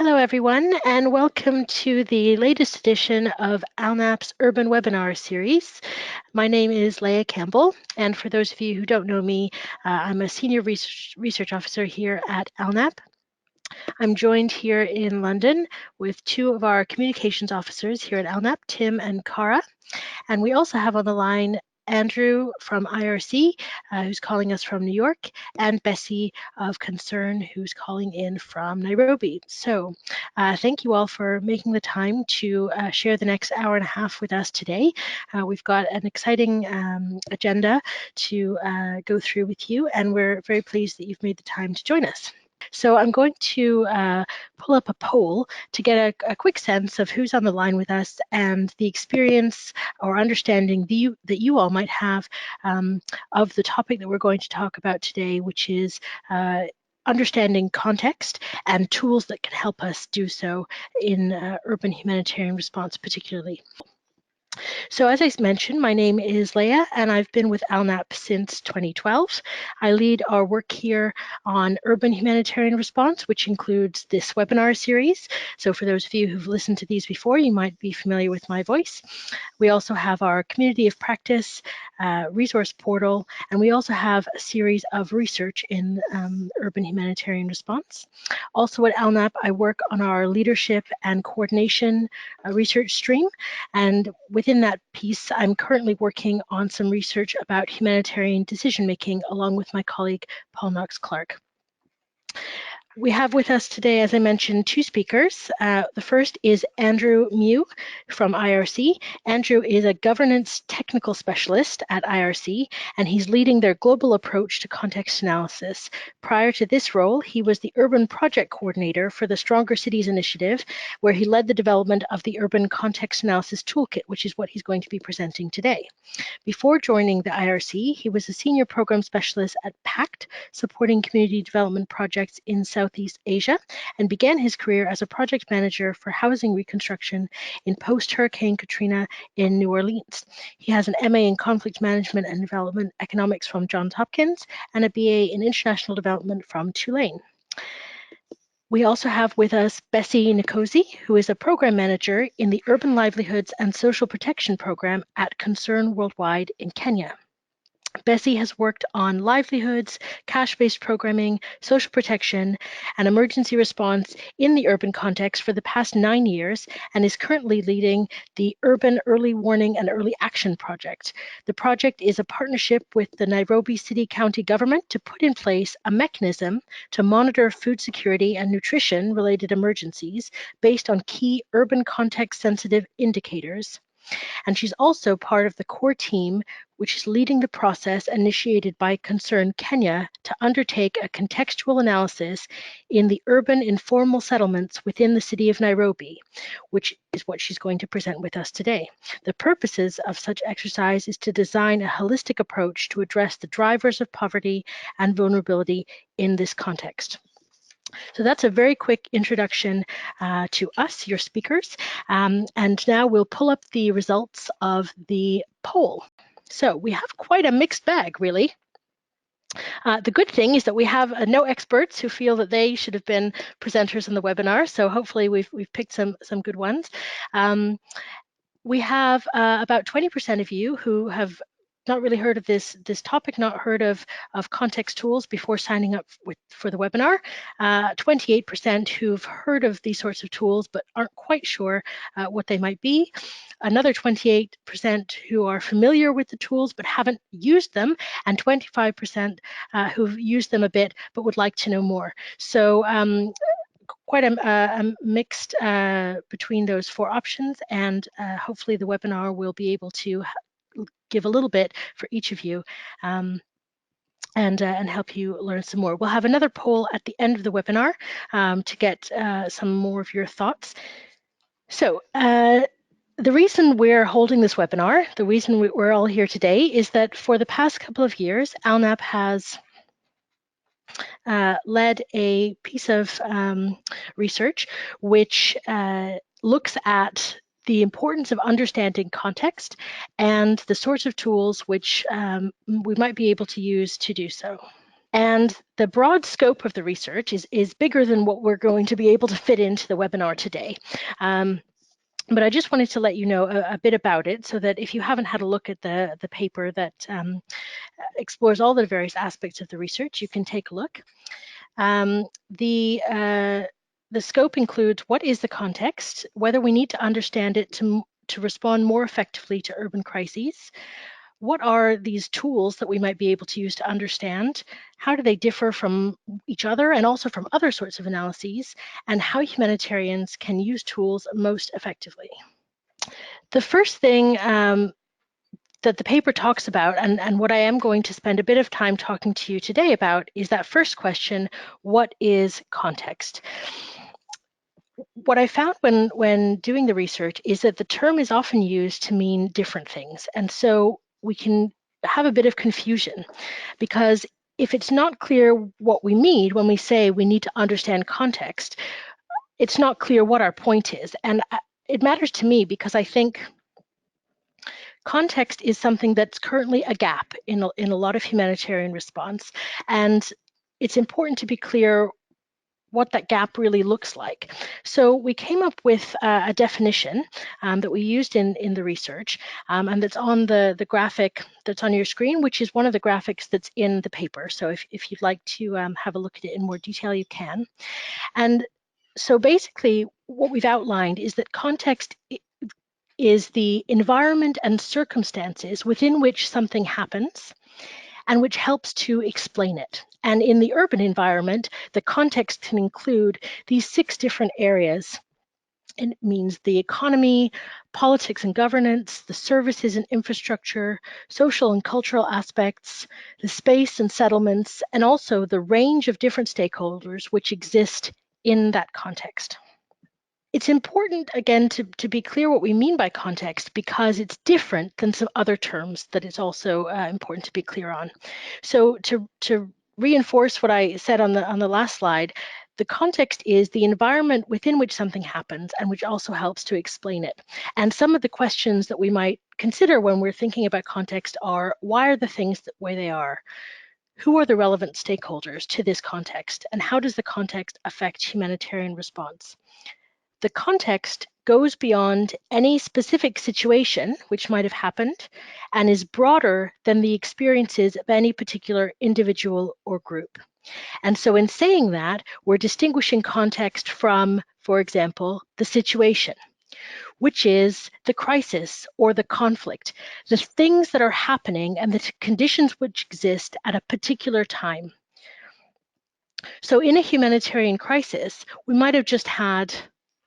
Hello, everyone, and welcome to the latest edition of ALNAP's Urban Webinar Series. My name is Leah Campbell, and for those of you who don't know me, I'm a Senior Research Officer here at ALNAP. I'm joined here in London with two of our communications officers here at ALNAP, Tim and Cara, and we also have on the line Andrew from IRC, who's calling us from New York, and Bessie of Concern, who's calling in from Nairobi. So thank you all for making the time to share the next hour and a half with us today. We've got an exciting agenda to go through with you, and we're very pleased that you've made the time to join us. So I'm going to pull up a poll to get a quick sense of who's on the line with us and the experience or understanding that you all might have of the topic that we're going to talk about today, which is understanding context and tools that can help us do so in urban humanitarian response particularly. So as I mentioned, my name is Leah, and I've been with ALNAP since 2012. I lead our work here on urban humanitarian response, which includes this webinar series. So for those of you who've listened to these before, you might be familiar with my voice. We also have our community of practice resource portal, and we also have a series of research in urban humanitarian response. Also at ALNAP, I work on our leadership and coordination research stream, and within that piece, I'm currently working on some research about humanitarian decision-making along with my colleague, Paul Knox-Clark. We have with us today, as I mentioned, two speakers. The first is Andrew Mew from IRC. Andrew is a governance technical specialist at IRC, and he's leading their global approach to context analysis. Prior to this role, he was the urban project coordinator for the Stronger Cities initiative, where he led the development of the Urban Context Analysis Toolkit, which is what he's going to be presenting today. Before joining the IRC, he was a senior program specialist at PACT, supporting community development projects in Southeast Asia, and began his career as a project manager for housing reconstruction in post-Hurricane Katrina in New Orleans. He has an MA in Conflict Management and Development Economics from Johns Hopkins and a BA in International Development from Tulane. We also have with us Bessie Nkosi, who is a program manager in the Urban Livelihoods and Social Protection Program at Concern Worldwide in Kenya. Bessie has worked on livelihoods, cash-based programming, social protection, and emergency response in the urban context for the past 9 years and is currently leading the Urban Early Warning and Early Action Project. The project is a partnership with the Nairobi City County government to put in place a mechanism to monitor food security and nutrition-related emergencies based on key urban context-sensitive indicators. And she's also part of the core team, which is leading the process initiated by Concern Kenya to undertake a contextual analysis in the urban informal settlements within the city of Nairobi, which is what she's going to present with us today. The purposes of such exercise is to design a holistic approach to address the drivers of poverty and vulnerability in this context. So that's a very quick introduction to us, your speakers. And now we'll pull up the results of the poll. So we have quite a mixed bag, really. The good thing is that we have no experts who feel that they should have been presenters in the webinar. So hopefully we've picked some good ones. We have about 20% of you who have not really heard of this topic, not heard of context tools before signing up for the webinar. 28% who've heard of these sorts of tools but aren't quite sure what they might be. Another 28% who are familiar with the tools but haven't used them, and 25% who've used them a bit but would like to know more. So quite a mixed between those four options, and hopefully the webinar will be able to give a little bit for each of you and help you learn some more. We'll have another poll at the end of the webinar to get some more of your thoughts. So the reason we're holding this webinar, the reason we're all here today, is that for the past couple of years, ALNAP has led a piece of research which looks at the importance of understanding context and the sorts of tools which we might be able to use to do so. And the broad scope of the research is bigger than what we're going to be able to fit into the webinar today. But I just wanted to let you know a bit about it so that if you haven't had a look at the paper that explores all the various aspects of the research, you can take a look. The scope includes what is the context, whether we need to understand it to respond more effectively to urban crises. What are these tools that we might be able to use to understand? How do they differ from each other and also from other sorts of analyses? And how humanitarians can use tools most effectively? The first thing that the paper talks about, and what I am going to spend a bit of time talking to you today about, is that first question: what is context? What I found when doing the research is that the term is often used to mean different things. And so we can have a bit of confusion, because if it's not clear what we mean when we say we need to understand context, it's not clear what our point is. And it matters to me because I think context is something that's currently a gap in a lot of humanitarian response. And it's important to be clear what that gap really looks like. So we came up with a definition that we used in the research, and that's on the graphic that's on your screen, which is one of the graphics that's in the paper. So if you'd like to have a look at it in more detail, you can. And so basically what we've outlined is that context is the environment and circumstances within which something happens and which helps to explain it. And in the urban environment, the context can include these 6 different areas. It means the economy, politics and governance, the services and infrastructure, social and cultural aspects, the space and settlements, and also the range of different stakeholders which exist in that context. It's important, again, to be clear what we mean by context, because it's different than some other terms that it's also important to be clear on. So to reinforce what I said on the last slide, the context is the environment within which something happens and which also helps to explain it. And some of the questions that we might consider when we're thinking about context are: why are the things the way they are? Who are the relevant stakeholders to this context? And how does the context affect humanitarian response? The context goes beyond any specific situation which might have happened and is broader than the experiences of any particular individual or group. And so in saying that, we're distinguishing context from, for example, the situation, which is the crisis or the conflict, the things that are happening and the conditions which exist at a particular time. So in a humanitarian crisis, we might have just had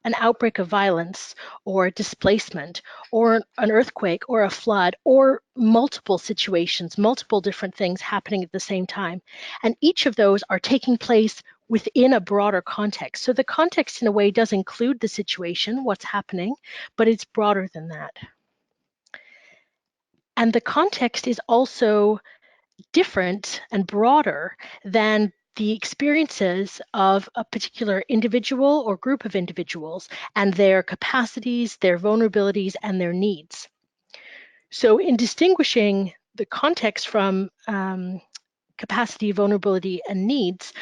an outbreak of violence or displacement or an earthquake or a flood or multiple situations, multiple different things happening at the same time. And each of those are taking place within a broader context. So the context in a way does include the situation, what's happening, but it's broader than that. And the context is also different and broader than the experiences of a particular individual or group of individuals and their capacities, their vulnerabilities, and their needs. So in distinguishing the context from capacity, vulnerability, and needs,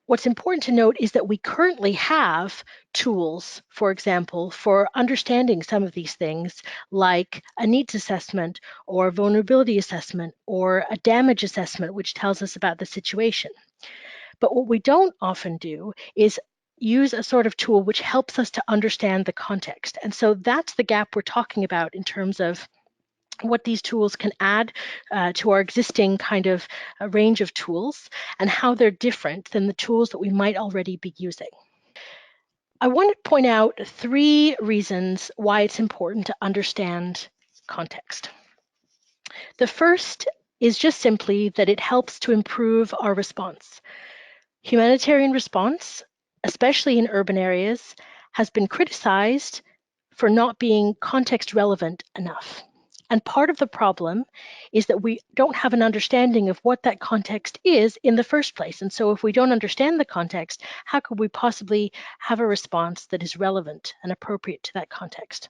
what's important to note is that we currently have tools, for example, for understanding some of these things, like a needs assessment or vulnerability assessment or a damage assessment, which tells us about the situation. But what we don't often do is use a sort of tool which helps us to understand the context. And so that's the gap we're talking about in terms of what these tools can add to our existing kind of range of tools and how they're different than the tools that we might already be using. I want to point out 3 reasons why it's important to understand context. The first is just simply that it helps to improve our response. Humanitarian response, especially in urban areas, has been criticized for not being context relevant enough. And part of the problem is that we don't have an understanding of what that context is in the first place. And so if we don't understand the context, how could we possibly have a response that is relevant and appropriate to that context?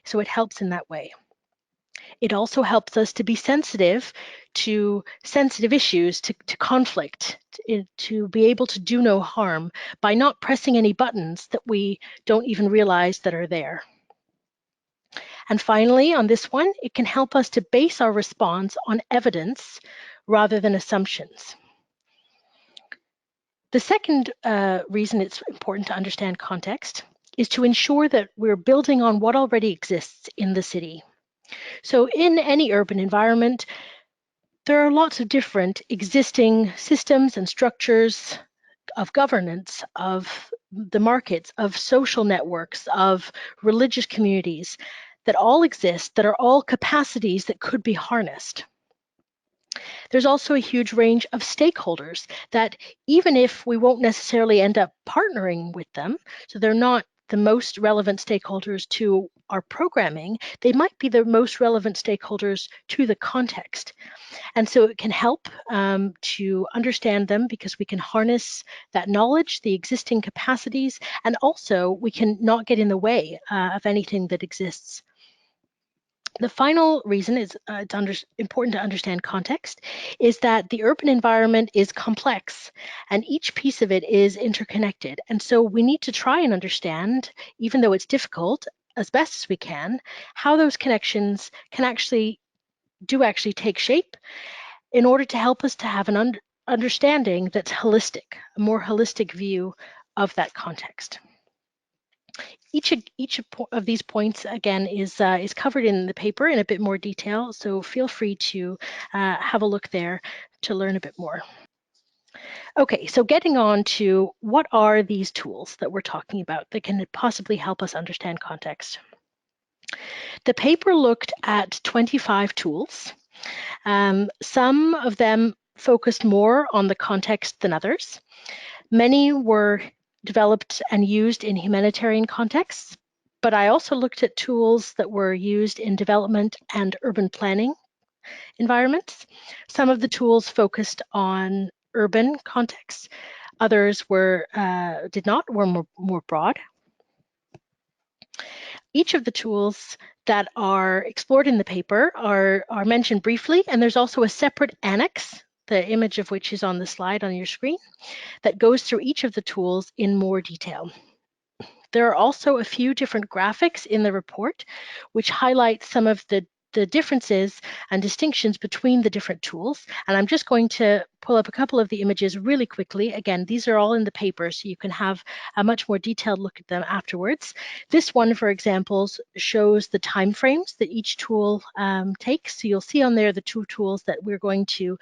So it helps in that way. It also helps us to be sensitive to sensitive issues, to conflict, to be able to do no harm by not pressing any buttons that we don't even realize that are there. And finally, on this one, it can help us to base our response on evidence rather than assumptions. The second reason it's important to understand context is to ensure that we're building on what already exists in the city. So in any urban environment, there are lots of different existing systems and structures of governance, of the markets, of social networks, of religious communities that all exist, that are all capacities that could be harnessed. There's also a huge range of stakeholders that even if we won't necessarily end up partnering with them, so they're not the most relevant stakeholders to our programming, they might be the most relevant stakeholders to the context. And so it can help to understand them because we can harness that knowledge, the existing capacities, and also we can not get in the way of anything that exists. The final reason it's important to understand context is that the urban environment is complex and each piece of it is interconnected. And so we need to try and understand, even though it's difficult, as best as we can, how those connections can actually take shape in order to help us to have an understanding that's holistic, a more holistic view of that context. Each of these points, again, is covered in the paper in a bit more detail, so feel free to have a look there to learn a bit more. Okay, so getting on to what are these tools that we're talking about that can possibly help us understand context. The paper looked at 25 tools. Some of them focused more on the context than others. Many were developed and used in humanitarian contexts, but I also looked at tools that were used in development and urban planning environments. Some of the tools focused on urban contexts. Others were more broad. Each of the tools that are explored in the paper are mentioned briefly, and there's also a separate annex, the image of which is on the slide on your screen, that goes through each of the tools in more detail. There are also a few different graphics in the report which highlight some of the differences and distinctions between the different tools. And I'm just going to pull up a couple of the images really quickly. Again, these are all in the paper, so you can have a much more detailed look at them afterwards. This one, for example, shows the timeframes that each tool takes. So you'll see on there the two tools that we're going to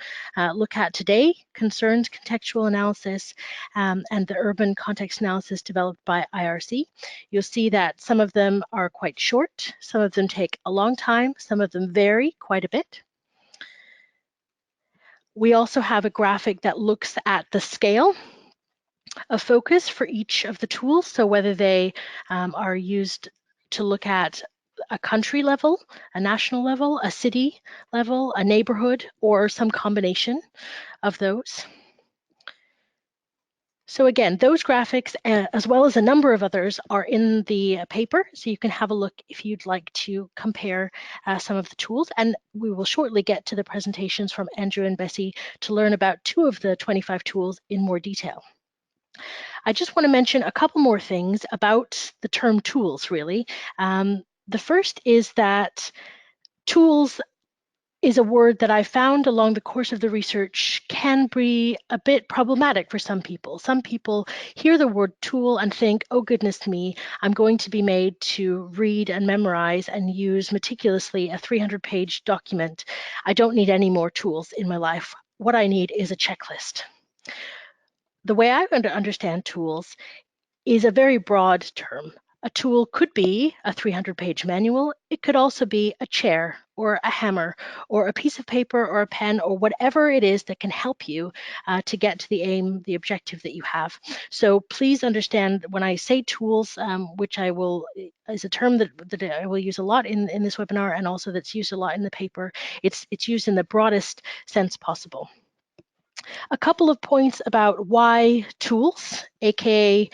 look at today: concerns contextual analysis and the urban context analysis developed by IRC. You'll see that some of them are quite short, some of them take a long time, some of them vary quite a bit. We also have a graphic that looks at the scale of focus for each of the tools, so whether they are used to look at a country level, a national level, a city level, a neighborhood, or some combination of those. So again, those graphics, as well as a number of others, are in the paper, so you can have a look if you'd like to compare some of the tools. And we will shortly get to the presentations from Andrew and Bessie to learn about 2 of the 25 tools in more detail. I just want to mention a couple more things about the term tools, really. The first is that tools is a word that I found along the course of the research can be a bit problematic for some people. Some people hear the word tool and think, oh goodness me, I'm going to be made to read and memorize and use meticulously a 300-page document. I don't need any more tools in my life. What I need is a checklist. The way I understand tools is a very broad term. A tool could be a 300-page manual. It could also be a chair or a hammer or a piece of paper or a pen or whatever it is that can help you to get to the aim, the objective that you have. So please understand when I say tools, which is a term that I will use a lot in this webinar and also that's used a lot in the paper, it's used in the broadest sense possible. A couple of points about why tools, aka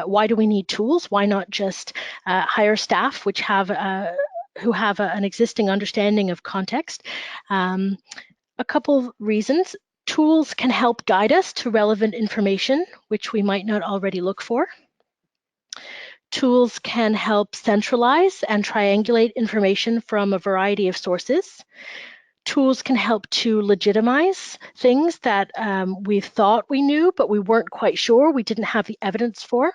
why do we need tools? Why not just hire staff which have who have an existing understanding of context. A couple reasons. Tools can help guide us to relevant information, which we might not already look for. Tools can help centralize and triangulate information from a variety of sources. Tools can help to legitimize things that we thought we knew, but we weren't quite sure, we didn't have the evidence for.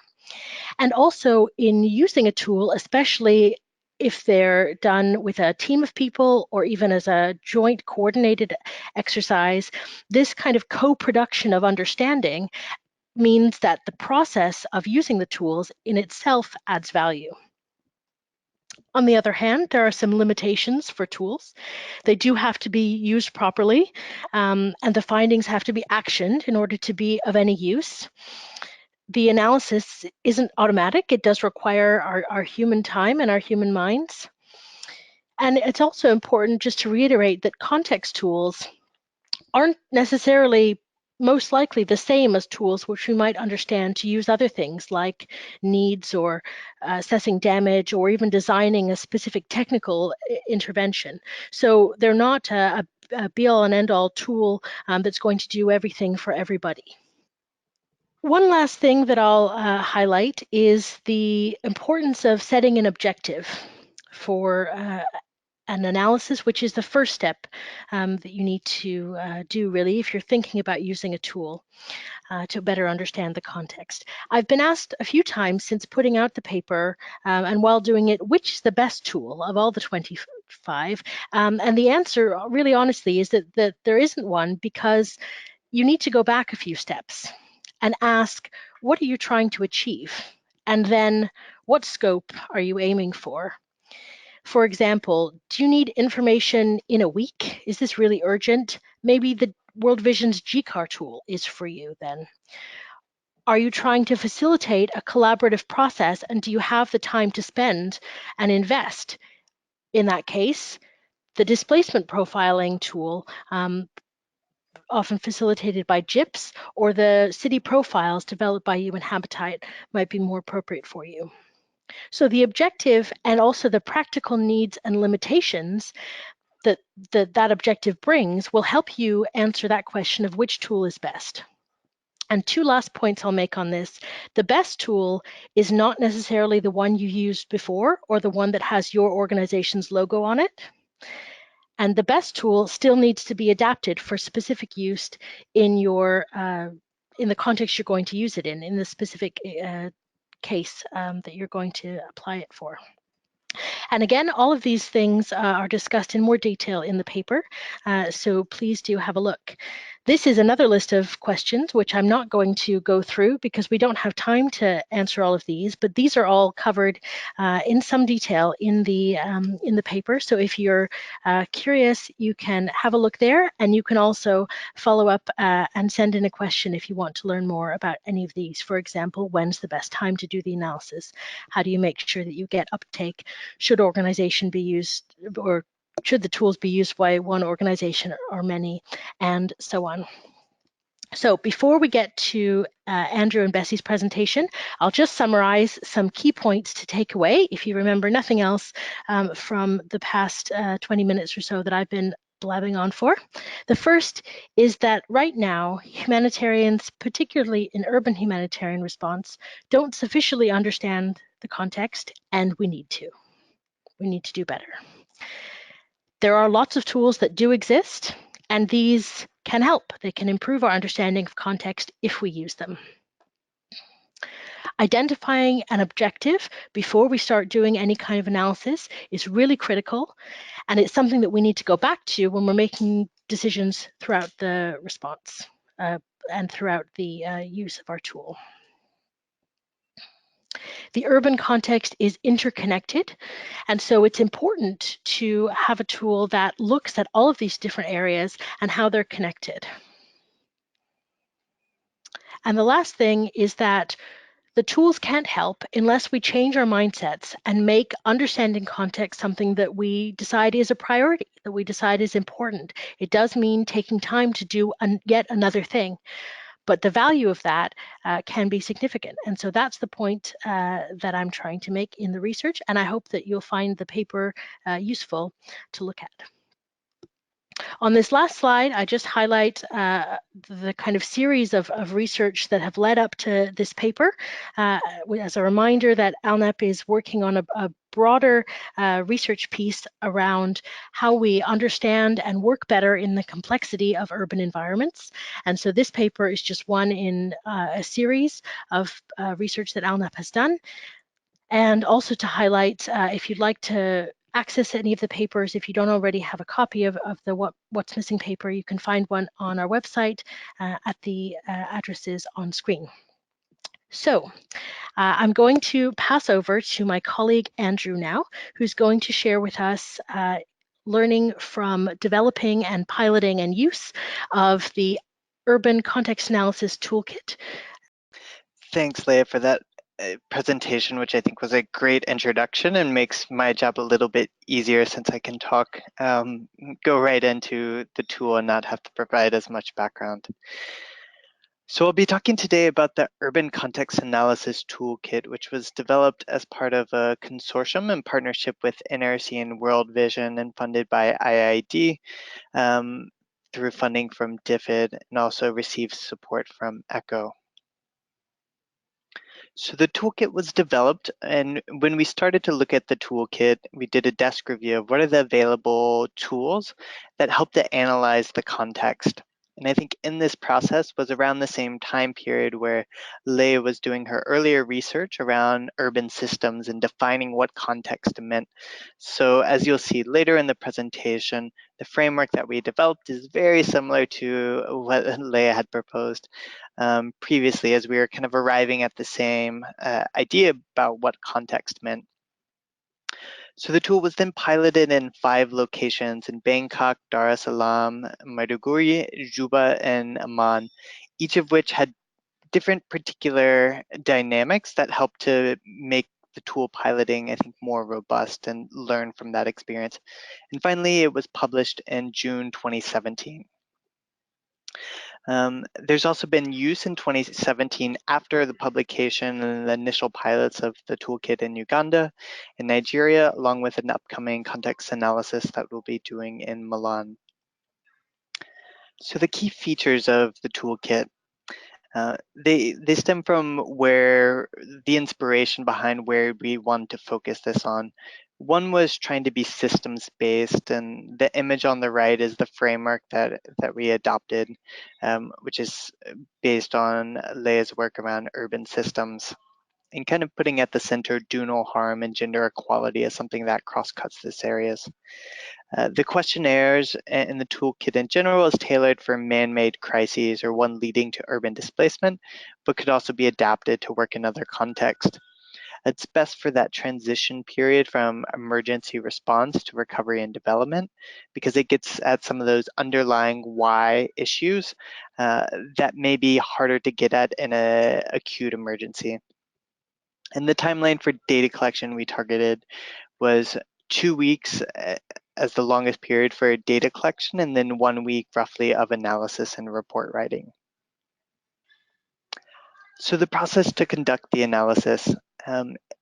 And also in using a tool, especially if they're done with a team of people or even as a joint coordinated exercise, this kind of co-production of understanding means that the process of using the tools in itself adds value. On the other hand, there are some limitations for tools. They do have to be used properly, and the findings have to be actioned in order to be of any use. The analysis isn't automatic. It does require our human time and our human minds. And it's also important just to reiterate that context tools aren't necessarily most likely the same as tools which we might understand to use other things like needs or assessing damage or even designing a specific technical intervention. So they're not a be-all and end-all tool that's going to do everything for everybody. One last thing that I'll highlight is the importance of setting an objective for an analysis, which is the first step that you need to do really if you're thinking about using a tool to better understand the context. I've been asked a few times since putting out the paper and while doing it, which is the best tool of all the 25? And the answer really honestly is that there isn't one, because you need to go back a few steps and ask, what are you trying to achieve? And then what scope are you aiming for? For example, do you need information in a week? Is this really urgent? Maybe the World Vision's GCAR tool is for you then. Are you trying to facilitate a collaborative process, and do you have the time to spend and invest? In that case, the displacement profiling tool, often facilitated by GIPS, or the city profiles developed by UN Habitat might be more appropriate for you. So the objective and also the practical needs and limitations that objective brings will help you answer that question of which tool is best. And two last points I'll make on this. The best tool is not necessarily the one you used before or the one that has your organization's logo on it. And the best tool still needs to be adapted for specific use in your in the context you're going to use it in the specific case that you're going to apply it for. And again, all of these things are discussed in more detail in the paper, so please do have a look. This is another list of questions, which I'm not going to go through because we don't have time to answer all of these, but these are all covered in some detail in the paper. So if you're curious, you can have a look there, and you can also follow up and send in a question if you want to learn more about any of these. For example, when's the best time to do the analysis? How do you make sure that you get uptake? Should organization be used, or should the tools be used by one organization or many, and so on. So before we get to Andrew and Bessie's presentation, I'll just summarize some key points to take away, if you remember nothing else from the past 20 minutes or so that I've been blabbing on for. The first is that right now, humanitarians, particularly in urban humanitarian response, don't sufficiently understand the context, and we need to. We need to do better. There are lots of tools that do exist, and these can help. They can improve our understanding of context if we use them. Identifying an objective before we start doing any kind of analysis is really critical, and it's something that we need to go back to when we're making decisions throughout the response and throughout the use of our tool. The urban context is interconnected, and so it's important to have a tool that looks at all of these different areas and how they're connected. And the last thing is that the tools can't help unless we change our mindsets and make understanding context something that we decide is a priority, that we decide is important. It does mean taking time to do yet another thing, but the value of that can be significant. And so that's the point that I'm trying to make in the research, and I hope that you'll find the paper useful to look at. On this last slide, I just highlight the kind of series of research that have led up to this paper. As a reminder that ALNAP is working on a broader research piece around how we understand and work better in the complexity of urban environments. And so this paper is just one in a series of research that ALNAP has done. And also to highlight, if you'd like to access any of the papers, if you don't already have a copy of the What's Missing paper, you can find one on our website at the addresses on screen. So I'm going to pass over to my colleague Andrew now, who's going to share with us learning from developing and piloting and use of the Urban Context Analysis Toolkit. Thanks, Leah, for that presentation, which I think was a great introduction and makes my job a little bit easier since I can talk, go right into the tool and not have to provide as much background. So I'll be talking today about the Urban Context Analysis Toolkit, which was developed as part of a consortium in partnership with NRC and World Vision and funded by IID through funding from DFID, and also received support from ECHO. So the toolkit was developed, and when we started to look at the toolkit, we did a desk review of what are the available tools that help to analyze the context. And I think in this process was around the same time period where Leah was doing her earlier research around urban systems and defining what context meant. So as you'll see later in the presentation, the framework that we developed is very similar to what Leah had proposed previously, as we were kind of arriving at the same idea about what context meant. So the tool was then piloted in 5 locations in Bangkok, Dar es Salaam, Maiduguri, Juba, and Amman, each of which had different particular dynamics that helped to make the tool piloting, I think, more robust and learn from that experience. And finally, it was published in June 2017. There's also been use in 2017 after the publication and the initial pilots of the toolkit in Uganda and Nigeria, along with an upcoming context analysis that we'll be doing in Milan. So the key features of the toolkit, they stem from where the inspiration behind where we want to focus this on. One was trying to be systems-based, and the image on the right is the framework that we adopted, which is based on Leah's work around urban systems, and kind of putting at the center do no harm and gender equality as something that cross-cuts these areas. The questionnaires and the toolkit in general is tailored for man-made crises or one leading to urban displacement, but could also be adapted to work in other contexts. It's best for that transition period from emergency response to recovery and development, because it gets at some of those underlying why issues that may be harder to get at in an acute emergency. And the timeline for data collection we targeted was 2 weeks as the longest period for data collection, and then 1 week roughly of analysis and report writing. So the process to conduct the analysis,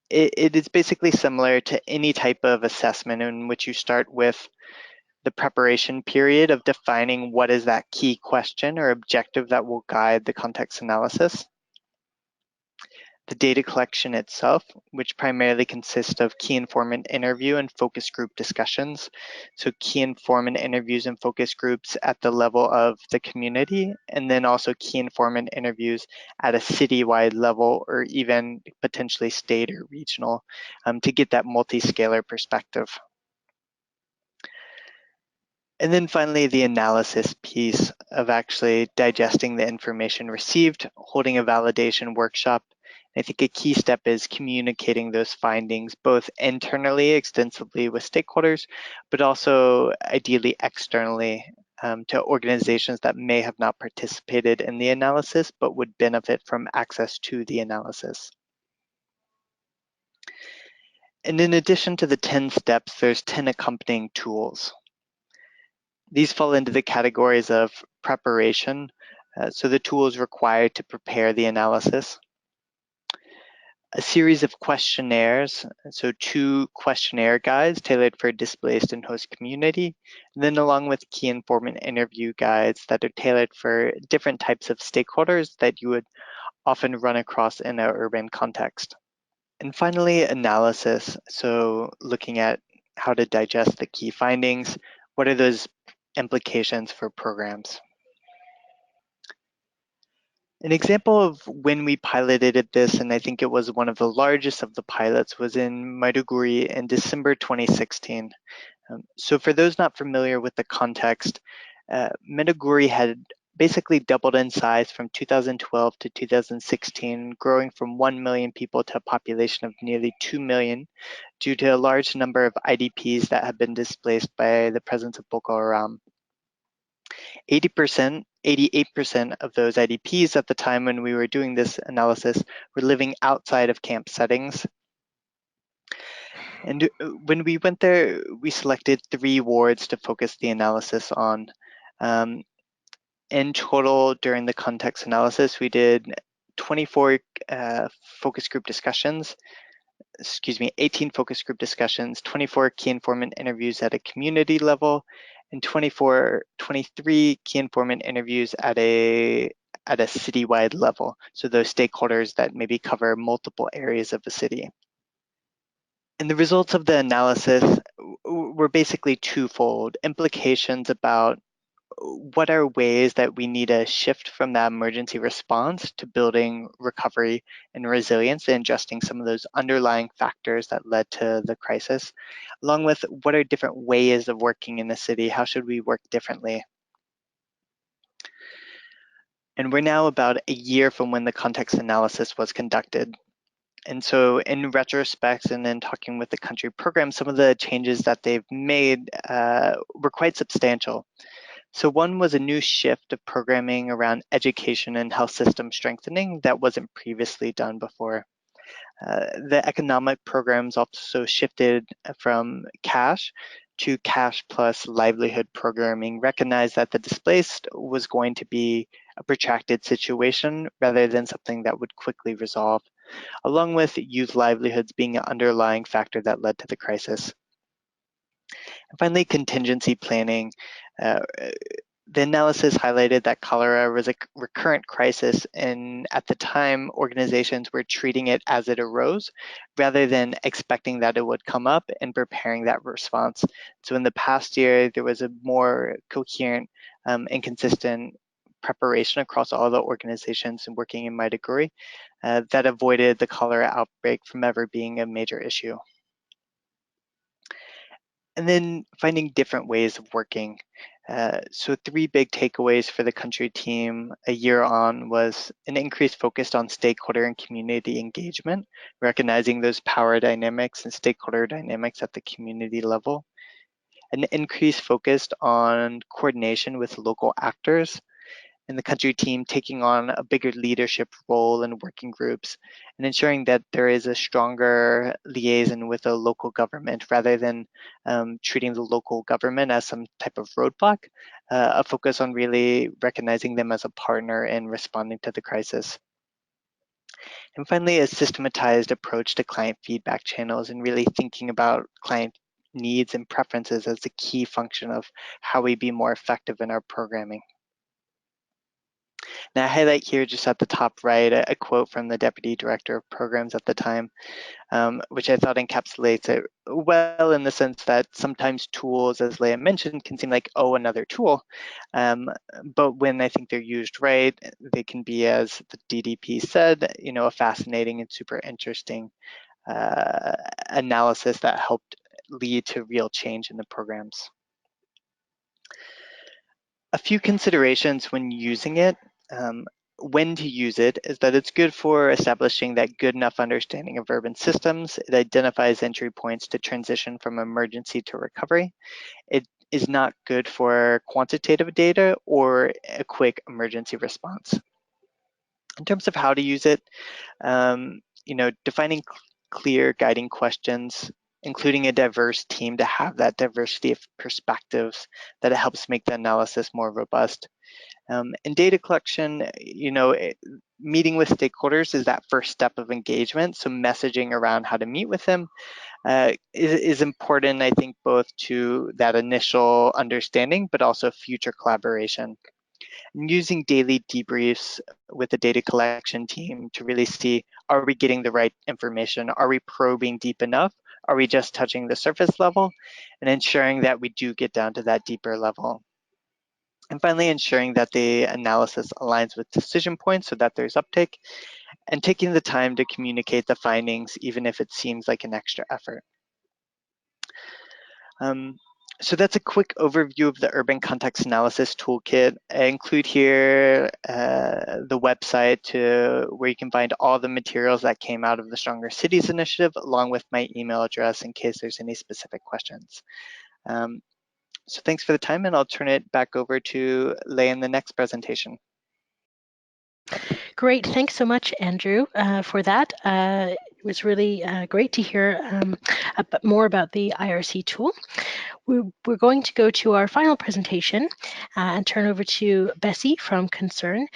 it is basically similar to any type of assessment in which you start with the preparation period of defining what is that key question or objective that will guide the context analysis. The data collection itself, which primarily consists of key informant interview and focus group discussions. So key informant interviews and focus groups at the level of the community, and then also key informant interviews at a citywide level or even potentially state or regional to get that multi-scalar perspective. And then finally, the analysis piece of actually digesting the information received, holding a validation workshop. I think a key step is communicating those findings, both internally extensively with stakeholders, but also ideally externally to organizations that may have not participated in the analysis, but would benefit from access to the analysis. And in addition to the 10 steps, there's 10 accompanying tools. These fall into the categories of preparation, So the tools required to prepare the analysis. A series of questionnaires, so 2 questionnaire guides tailored for displaced and host community, and then along with key informant interview guides that are tailored for different types of stakeholders that you would often run across in an urban context. And finally, analysis, so looking at how to digest the key findings, what are those implications for programs? An example of when we piloted this, and I think it was one of the largest of the pilots, was in Maiduguri in December 2016. So for those not familiar with the context, Maiduguri had basically doubled in size from 2012 to 2016, growing from 1 million people to a population of nearly 2 million due to a large number of IDPs that have been displaced by the presence of Boko Haram. 80%, 88% of those IDPs at the time when we were doing this analysis were living outside of camp settings. And when we went there, we selected 3 wards to focus the analysis on. In total, during the context analysis, we did 24 focus group discussions, 18 focus group discussions, 24 key informant interviews at a community level, and 23 key informant interviews at a citywide level. So those stakeholders that maybe cover multiple areas of the city. And the results of the analysis were basically twofold: implications about what are ways that we need to shift from that emergency response to building recovery and resilience and adjusting some of those underlying factors that led to the crisis, along with what are different ways of working in the city, how should we work differently? And we're now about a year from when the context analysis was conducted. And so in retrospect and in talking with the country program, some of the changes that they've made were quite substantial. So one was a new shift of programming around education and health system strengthening that wasn't previously done before. The economic programs also shifted from cash to cash plus livelihood programming, recognized that the displaced was going to be a protracted situation rather than something that would quickly resolve, along with youth livelihoods being an underlying factor that led to the crisis. And finally, contingency planning. The analysis highlighted that cholera was a recurrent crisis, and at the time, organizations were treating it as it arose rather than expecting that it would come up and preparing that response. So in the past year, there was a more coherent and consistent preparation across all the organizations working in Maiduguri that avoided the cholera outbreak from ever being a major issue. And then finding different ways of working. So 3 big takeaways for the country team a year on was an increased focus on stakeholder and community engagement, recognizing those power dynamics and stakeholder dynamics at the community level. An increased focus on coordination with local actors, and the country team taking on a bigger leadership role in working groups and ensuring that there is a stronger liaison with the local government rather than treating the local government as some type of roadblock, a focus on really recognizing them as a partner in responding to the crisis. And finally, a systematized approach to client feedback channels and really thinking about client needs and preferences as the key function of how we be more effective in our programming. Now, I highlight here just at the top right a quote from the Deputy Director of Programs at the time, which I thought encapsulates it well in the sense that sometimes tools, as Leah mentioned, can seem like, oh, another tool. But when I think they're used right, they can be, as the DDP said, a fascinating and super interesting analysis that helped lead to real change in the programs. A few considerations when using it, when to use it, is that it's good for establishing that good enough understanding of urban systems. It identifies entry points to transition from emergency to recovery. It is not good for quantitative data or a quick emergency response. In terms of how to use it, defining clear guiding questions, including a diverse team to have that diversity of perspectives that it helps make the analysis more robust. In data collection, meeting with stakeholders is that first step of engagement. So messaging around how to meet with them is important, I think, both to that initial understanding, but also future collaboration. And using daily debriefs with the data collection team to really see, are we getting the right information? Are we probing deep enough? Are we just touching the surface level? And ensuring that we do get down to that deeper level. And finally, ensuring that the analysis aligns with decision points so that there's uptake, and taking the time to communicate the findings, even if it seems like an extra effort. So that's a quick overview of the Urban Context Analysis Toolkit. I include here the website where you can find all the materials that came out of the Stronger Cities initiative, along with my email address in case there's any specific questions. So thanks for the time, and I'll turn it back over to Leigh in the next presentation. Great. Thanks so much, Andrew, for that. It was really great to hear a bit more about the IRC tool. We're going to go to our final presentation and turn over to Bessie from Concern,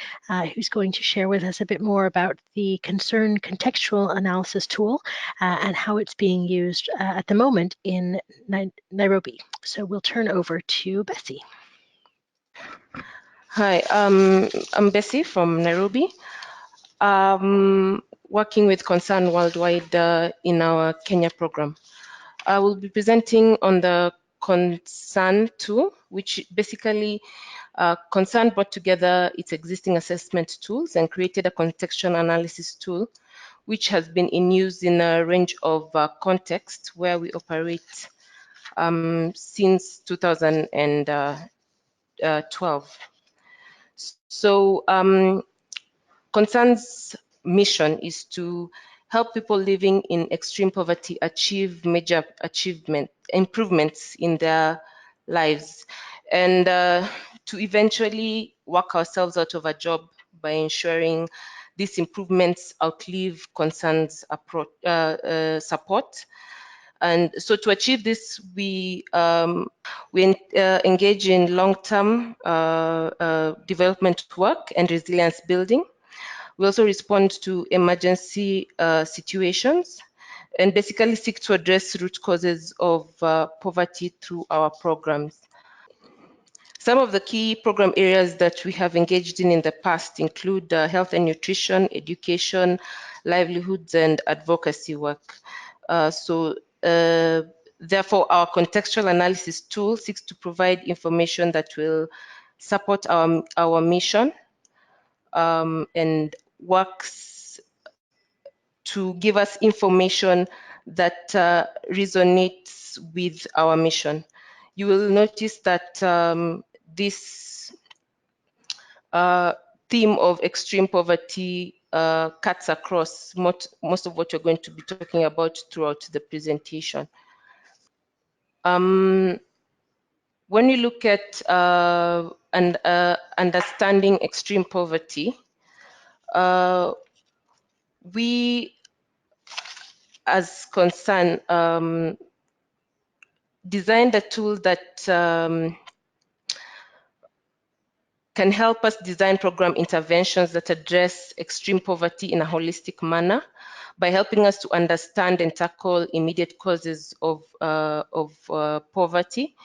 who's going to share with us a bit more about the Concern Contextual Analysis tool and how it's being used at the moment in Nairobi. So we'll turn over to Bessie. Hi, I'm Bessie from Nairobi. Working with Concern Worldwide in our Kenya program. I will be presenting on the Concern tool, which basically Concern brought together its existing assessment tools and created a contextual analysis tool, which has been in use in a range of contexts where we operate since 2012. So Concern's mission is to help people living in extreme poverty achieve major improvements in their lives, and to eventually work ourselves out of a job by ensuring these improvements outlive Concern's support. And so to achieve this, we engage in long-term development work and resilience building. We also respond to emergency situations and basically seek to address root causes of poverty through our programs. Some of the key program areas that we have engaged in the past include health and nutrition, education, livelihoods, and advocacy work. Therefore, our contextual analysis tool seeks to provide information that will support our mission and works to give us information that resonates with our mission. You will notice that this theme of extreme poverty cuts across most of what you're going to be talking about throughout the presentation. When you look at understanding extreme poverty, we as Concern designed a tool that can help us design program interventions that address extreme poverty in a holistic manner by helping us to understand and tackle immediate causes of poverty.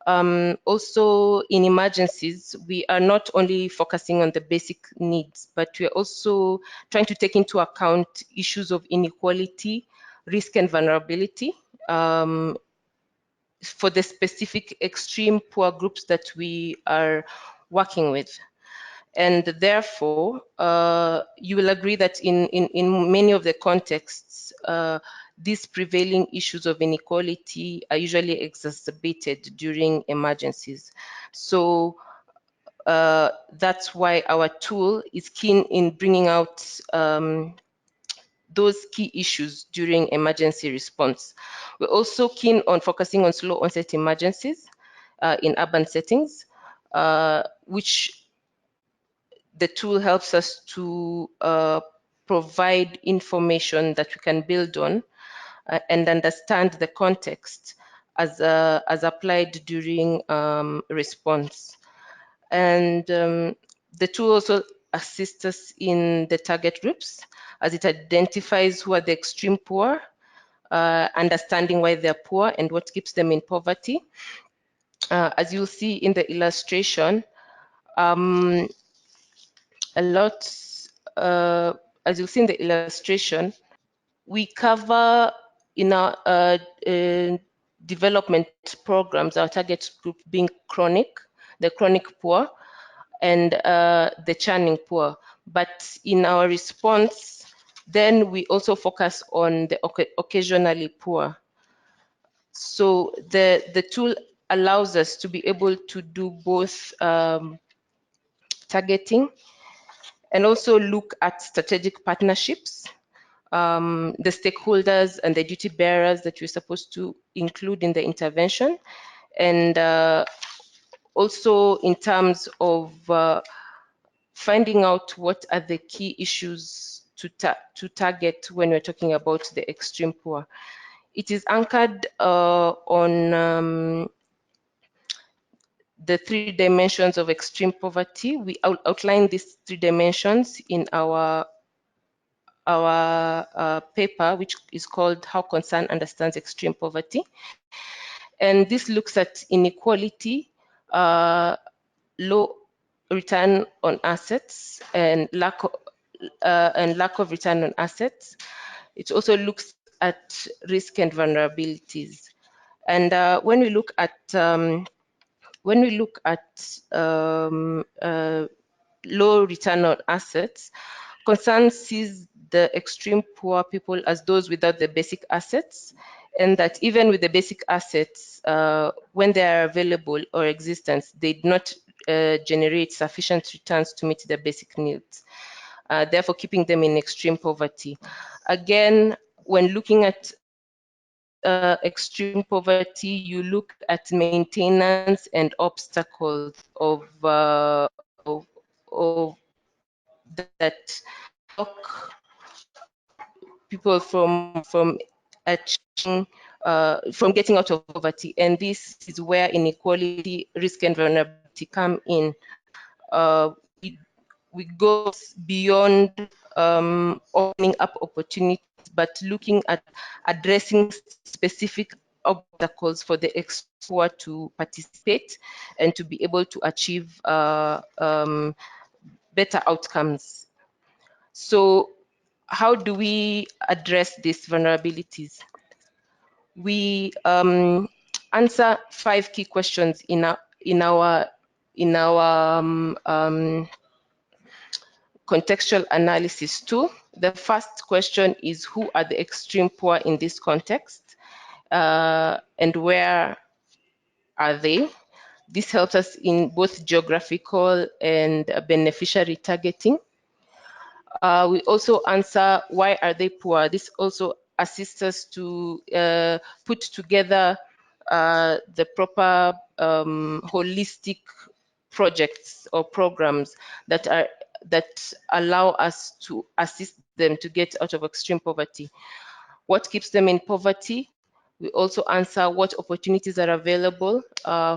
Also, in emergencies, we are not only focusing on the basic needs, but we are also trying to take into account issues of inequality, risk, and vulnerability for the specific extreme poor groups that we are working with. And therefore, you will agree that in many of the contexts, these prevailing issues of inequality are usually exacerbated during emergencies. So that's why our tool is keen in bringing out those key issues during emergency response. We're also keen on focusing on slow onset emergencies in urban settings, which the tool helps us to provide information that we can build on and understand the context as applied during response. And the tool also assists us in the target groups as it identifies who are the extreme poor, understanding why they're poor and what keeps them in poverty. As you'll see in the illustration, a lot, as you'll see in the illustration, we cover in our development programs, our target group being the chronic poor, and the churning poor. But in our response, then we also focus on the occasionally poor. So the tool allows us to be able to do both targeting and also look at strategic partnerships, the stakeholders and the duty bearers that we're supposed to include in the intervention, and also in terms of finding out what are the key issues to target when we're talking about the extreme poor. It is anchored on the 3 dimensions of extreme poverty. We outline these 3 dimensions in our paper, which is called How Concern Understands Extreme Poverty. And this looks at inequality, low return on assets, and lack of return on assets. It also looks at risk and vulnerabilities. And when we look at low return on assets, Concern sees the extreme poor people as those without the basic assets, and that even with the basic assets, when they are available or existence, they do not generate sufficient returns to meet their basic needs, therefore keeping them in extreme poverty. Again, when looking at extreme poverty, you look at maintenance and obstacles of that block people from achieving from getting out of poverty, and this is where inequality, risk, and vulnerability come in. We go beyond opening up opportunities, but looking at addressing specific obstacles for the explore to participate and to be able to achieve better outcomes. So how do we address these vulnerabilities? We answer 5 key questions in our contextual analysis tool. The first question is, who are the extreme poor in this context, and where are they? This helps us in both geographical and beneficiary targeting. We also answer, why are they poor? This also assists us to put together the proper holistic projects or programs that allow us to assist them to get out of extreme poverty. What keeps them in poverty? We also answer what opportunities are available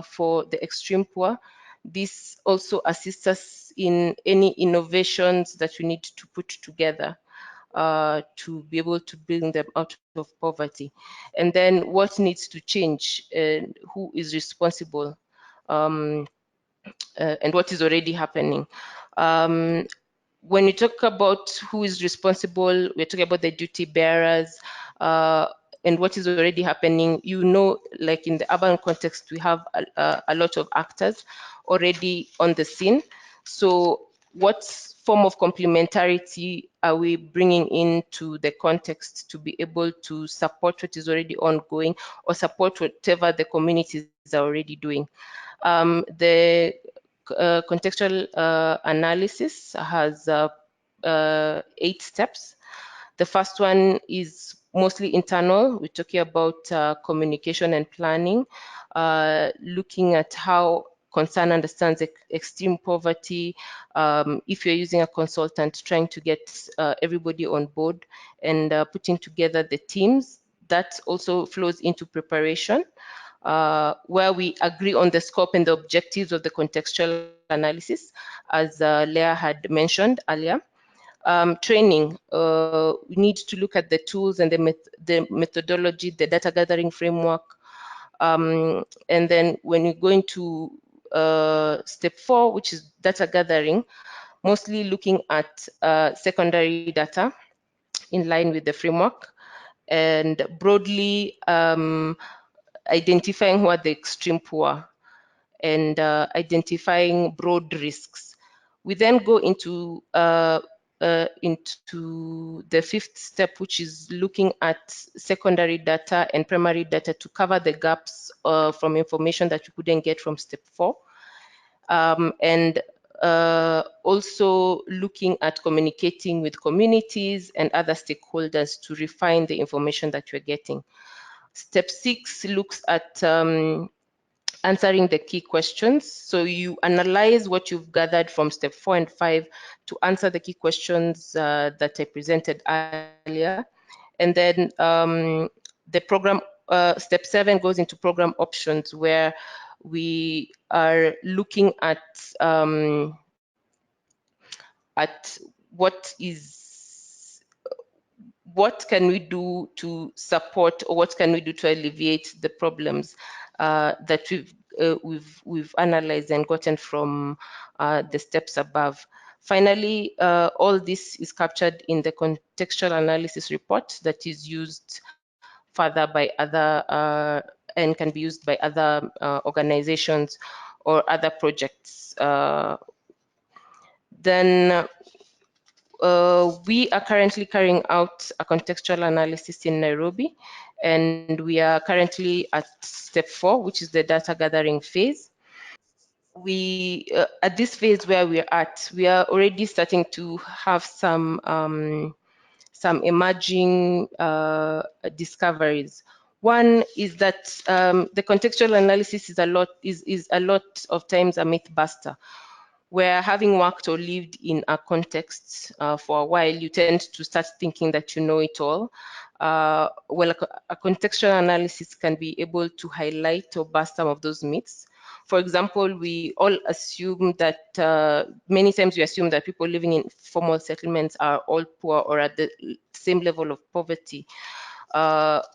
for the extreme poor. This also assists us in any innovations that we need to put together to be able to bring them out of poverty. And then what needs to change, and who is responsible, and what is already happening. When we talk about who is responsible, we're talking about the duty bearers, and what is already happening. You know, like in the urban context, we have a lot of actors already on the scene. So what form of complementarity are we bringing into the context to be able to support what is already ongoing or support whatever the communities are already doing? The contextual analysis has 8 steps. The first one is mostly internal. We're talking about communication and planning, looking at how concern understands extreme poverty. If you're using a consultant, trying to get everybody on board and putting together the teams. That also flows into preparation. where we agree on the scope and the objectives of the contextual analysis, as Leah had mentioned earlier. Training, we need to look at the tools and the methodology, the data gathering framework. And then when you go into step 4, which is data gathering, mostly looking at secondary data in line with the framework, and broadly identifying who are the extreme poor and identifying broad risks. We then go into the 5th step, which is looking at secondary data and primary data to cover the gaps from information that you couldn't get from step 4. And also looking at communicating with communities and other stakeholders to refine the information that you're getting. Step 6 looks at answering the key questions. So you analyze what you've gathered from step 4 and 5 to answer the key questions that I presented earlier. And then the program, step 7 goes into program options, where we are looking at what can we do to support, or what can we do to alleviate the problems that we've analyzed and gotten from the steps above. Finally, all this is captured in the contextual analysis report that is used further by other and can be used by other organizations or other projects. Then we are currently carrying out a contextual analysis in Nairobi, and we are currently at step 4, which is the data gathering phase. We, at this phase where we're at, we are already starting to have some emerging discoveries. One is that the contextual analysis is a lot of times a myth buster, where having worked or lived in a context for a while, you tend to start thinking that you know it all. Well, a contextual analysis can be able to highlight or bust some of those myths. For example, we all assume that, many times we assume that people living in formal settlements are all poor or at the same level of poverty,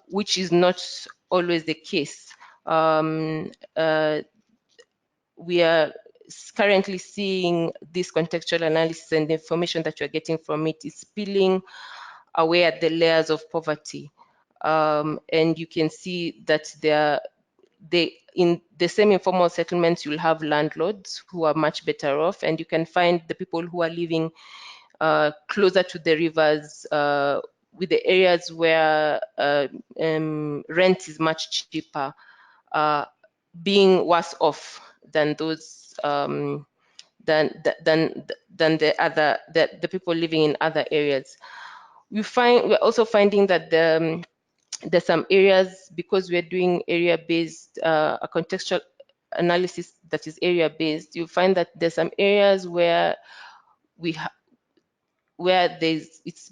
which is not always the case. We are currently seeing this contextual analysis, and the information that you're getting from it is peeling away at the layers of poverty. And you can see that in the same informal settlements, you'll have landlords who are much better off, and you can find the people who are living closer to the rivers, with the areas where rent is much cheaper, being worse off than those than the people living in other areas. We're also finding that there's some areas, because we're doing area-based, a contextual analysis that is area-based, you find that there's some areas where it's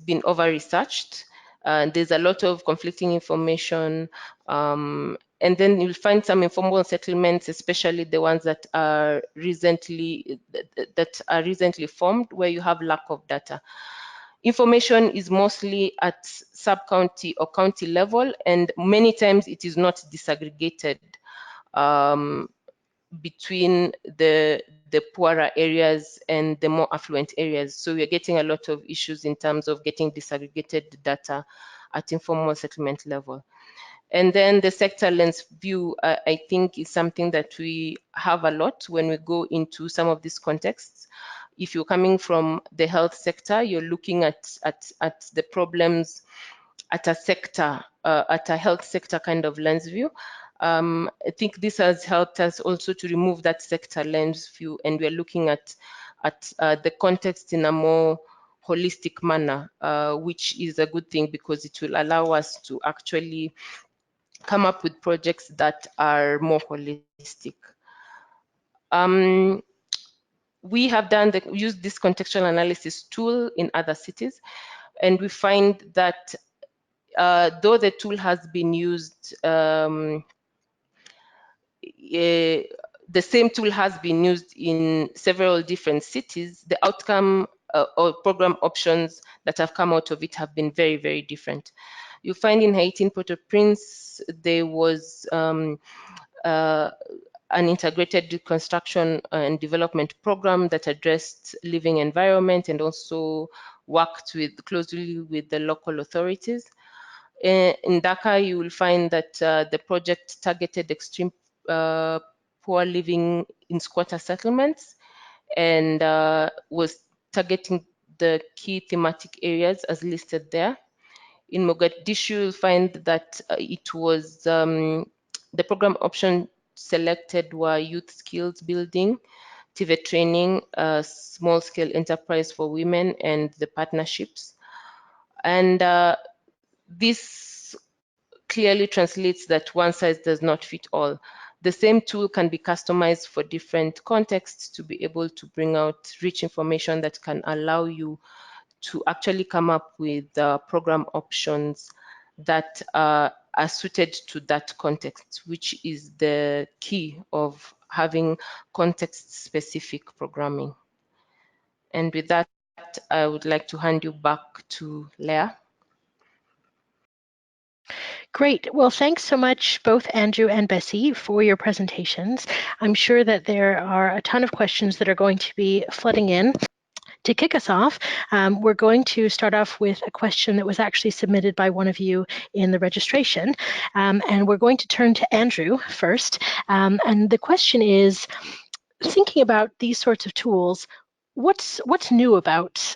been over-researched. There's a lot of conflicting information, and then you'll find some informal settlements, especially the ones that are recently formed, where you have lack of data. Information is mostly at sub-county or county level, and many times it is not disaggregated between the poorer areas and the more affluent areas. So we're getting a lot of issues in terms of getting disaggregated data at informal settlement level. And then the sector lens view, I think, is something that we have a lot when we go into some of these contexts. If you're coming from the health sector, you're looking at the problems at a sector, at a health sector kind of lens view. I think this has helped us also to remove that sector lens view, and we're looking at the context in a more holistic manner, which is a good thing, because it will allow us to actually come up with projects that are more holistic. We have used this contextual analysis tool in other cities, and we find that though the tool has been used the same tool has been used in several different cities, the outcome or program options that have come out of it have been very, very different. You find in Haiti, in Port-au-Prince, there was an integrated construction and development program that addressed living environment and also worked closely with the local authorities. In Dakar, you will find that the project targeted extreme poor living in squatter settlements and was targeting the key thematic areas as listed there. In Mogadishu, you'll find that it was the program option selected were youth skills building, TVET training, small-scale enterprise for women, and the partnerships. And this clearly translates that one size does not fit all. The same tool can be customized for different contexts to be able to bring out rich information that can allow you to actually come up with program options that are suited to that context, which is the key of having context-specific programming. And with that, I would like to hand you back to Leah. Great. Well, thanks so much, both Andrew and Bessie, for your presentations. I'm sure that there are a ton of questions that are going to be flooding in. To kick us off, we're going to start off with a question that was actually submitted by one of you in the registration. And we're going to turn to Andrew first. And the question is, thinking about these sorts of tools, what's new about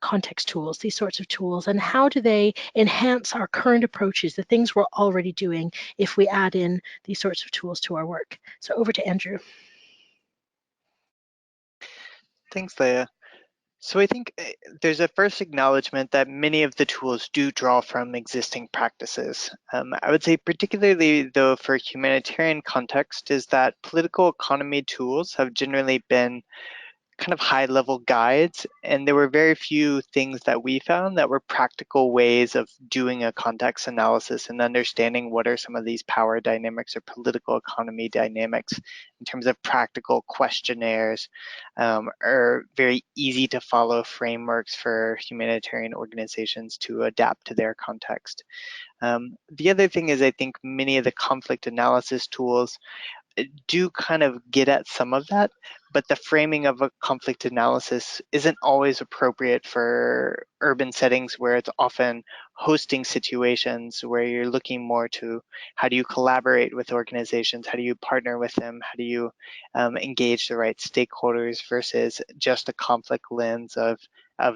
context tools, these sorts of tools, and how do they enhance our current approaches, the things we're already doing, if we add in these sorts of tools to our work? So over to Andrew. Thanks, Leah. So I think there's a first acknowledgement that many of the tools do draw from existing practices. I would say particularly though for humanitarian context is that political economy tools have generally been kind of high-level guides, and there were very few things that we found that were practical ways of doing a context analysis and understanding what are some of these power dynamics or political economy dynamics in terms of practical questionnaires or very easy to follow frameworks for humanitarian organizations to adapt to their context. The other thing is I think many of the conflict analysis tools do kind of get at some of that, but the framing of a conflict analysis isn't always appropriate for urban settings where it's often hosting situations where you're looking more to how do you collaborate with organizations, how do you partner with them, how do you engage the right stakeholders versus just a conflict lens of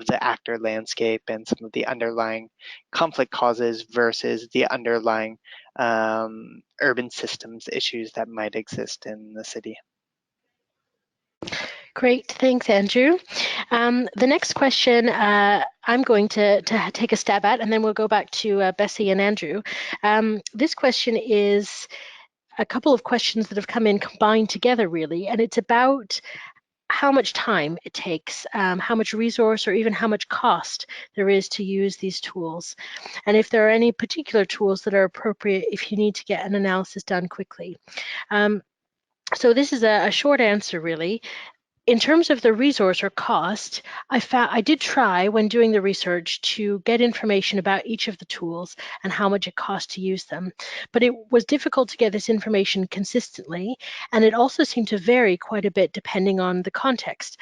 the actor landscape and some of the underlying conflict causes versus the underlying urban systems issues that might exist in the city. Great, thanks, Andrew. The next question I'm going to take a stab at, and then we'll go back to Bessie and Andrew. This question is a couple of questions that have come in combined together, really, and it's about how much time it takes, how much resource or even how much cost there is to use these tools, and if there are any particular tools that are appropriate if you need to get an analysis done quickly. So this is a short answer, really. In terms of the resource or cost, I did try when doing the research to get information about each of the tools and how much it cost to use them, but it was difficult to get this information consistently, and it also seemed to vary quite a bit depending on the context.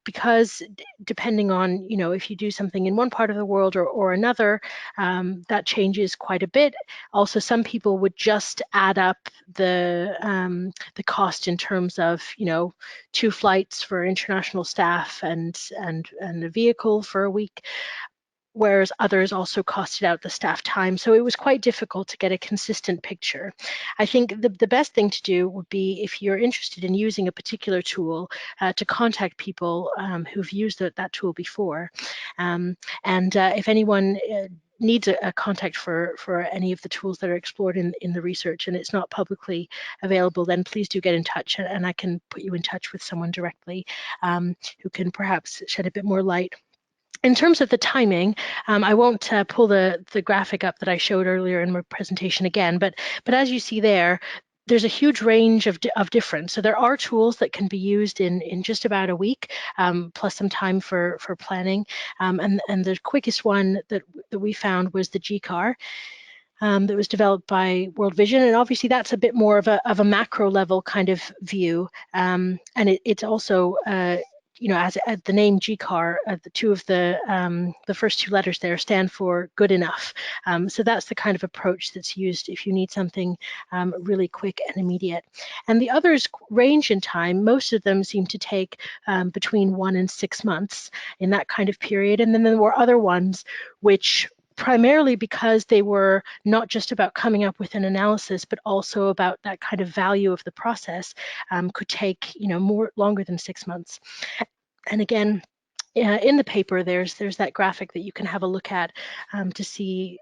Because depending on, if you do something in one part of the world or another, that changes quite a bit. Also, some people would just add up the cost in terms of, 2 flights for international staff and a vehicle for a week, whereas others also costed out the staff time. So it was quite difficult to get a consistent picture. I think the best thing to do would be, if you're interested in using a particular tool, to contact people who've used that tool before. If anyone needs a contact for any of the tools that are explored in the research and it's not publicly available, then please do get in touch, and I can put you in touch with someone directly who can perhaps shed a bit more light. In terms of the timing, I won't pull the graphic up that I showed earlier in my presentation again, but as you see there, there's a huge range of difference. So there are tools that can be used in just about a week, plus some time for planning. And the quickest one that we found was the GCAR. That was developed by World Vision, and obviously that's a bit more of a macro level kind of view, and it's also you know, as the name GCAR, the first two letters there stand for good enough. So that's the kind of approach that's used if you need something really quick and immediate. And the others range in time. Most of them seem to take between 1 and 6 months in that kind of period. And then there were other ones which, primarily because they were not just about coming up with an analysis, but also about that kind of value of the process, could take, you know, longer than 6 months. And again, in the paper, there's that graphic that you can have a look at to see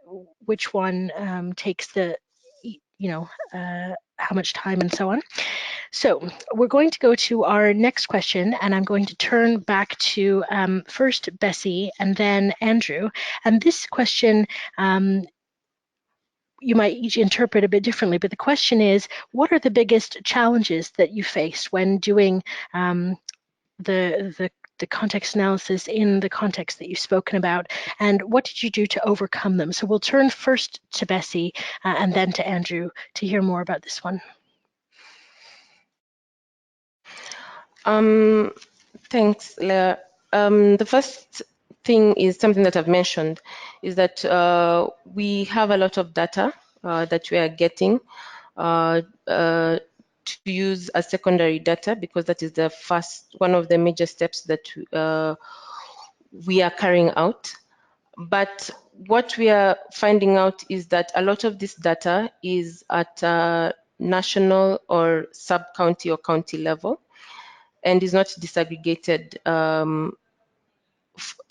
which one takes the, you know, how much time and so on. So we're going to go to our next question, and I'm going to turn back to first Bessie and then Andrew. And this question, you might each interpret a bit differently, but the question is, what are the biggest challenges that you faced when doing the context analysis in the context that you've spoken about, and what did you do to overcome them? So we'll turn first to Bessie and then to Andrew to hear more about this one. Thanks, Leah. The first thing is something that I've mentioned, is that we have a lot of data that we are getting to use as secondary data, because that is the first one of the major steps that we are carrying out. But what we are finding out is that a lot of this data is at national or sub-county or county level, and is not disaggregated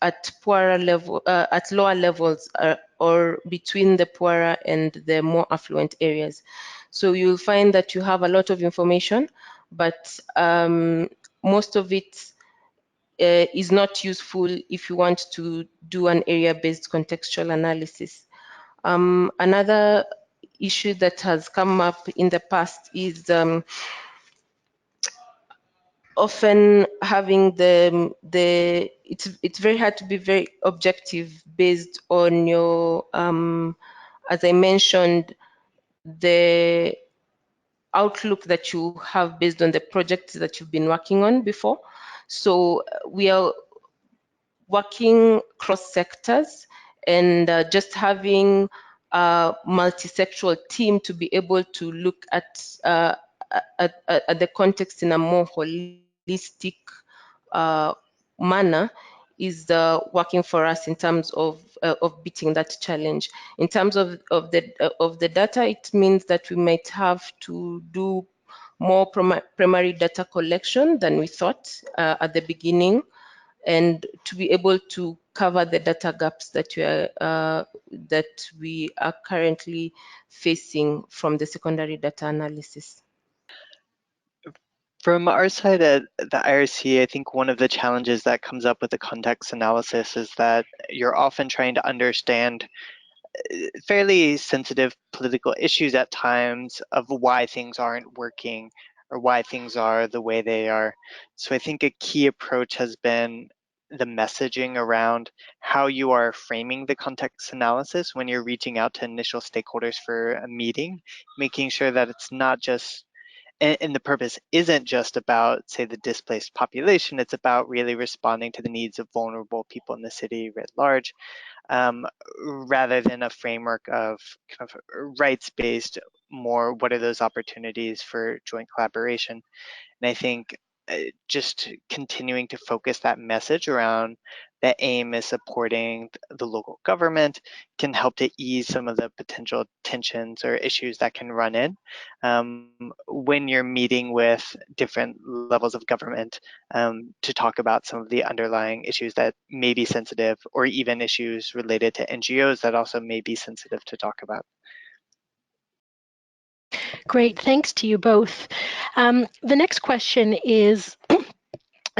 at poorer level, at lower levels, or between the poorer and the more affluent areas. So you'll find that you have a lot of information, but most of it is not useful if you want to do an area-based contextual analysis. Another issue that has come up in the past is often having it's very hard to be very objective based on your, as I mentioned, the outlook that you have based on the projects that you've been working on before. So we are working cross sectors, and just having a multi-sectoral team to be able to look at the context in a more holistic manner is working for us in terms of beating that challenge. In terms of the data, it means that we might have to do more primary data collection than we thought at the beginning, and to be able to cover the data gaps that we are currently facing from the secondary data analysis. From our side at the IRC, I think one of the challenges that comes up with the context analysis is that you're often trying to understand fairly sensitive political issues at times of why things aren't working or why things are the way they are. So I think a key approach has been the messaging around how you are framing the context analysis when you're reaching out to initial stakeholders for a meeting, making sure that it's not just, and the purpose isn't just about, say, the displaced population, it's about really responding to the needs of vulnerable people in the city writ large, rather than a framework of kind of rights-based, more what are those opportunities for joint collaboration. And I think just continuing to focus that message around the aim is supporting the local government can help to ease some of the potential tensions or issues that can run in when you're meeting with different levels of government to talk about some of the underlying issues that may be sensitive, or even issues related to NGOs that also may be sensitive to talk about. Great, thanks to you both. The next question is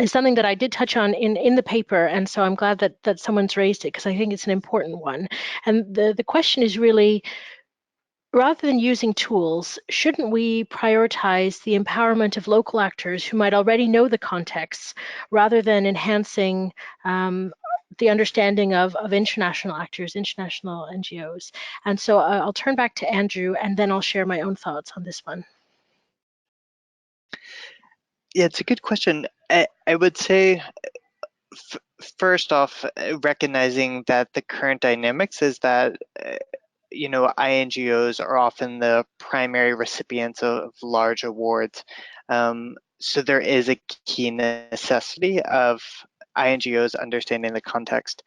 something that I did touch on in the paper, and so I'm glad that someone's raised it, because I think it's an important one. And the question is really, rather than using tools, shouldn't we prioritize the empowerment of local actors who might already know the context, rather than enhancing the understanding of international actors, international NGOs? And so I'll turn back to Andrew, and then I'll share my own thoughts on this one. Yeah, it's a good question. I would say, first off, recognizing that the current dynamics is that INGOs are often the primary recipients of large awards. So there is a key necessity of INGOs understanding the context.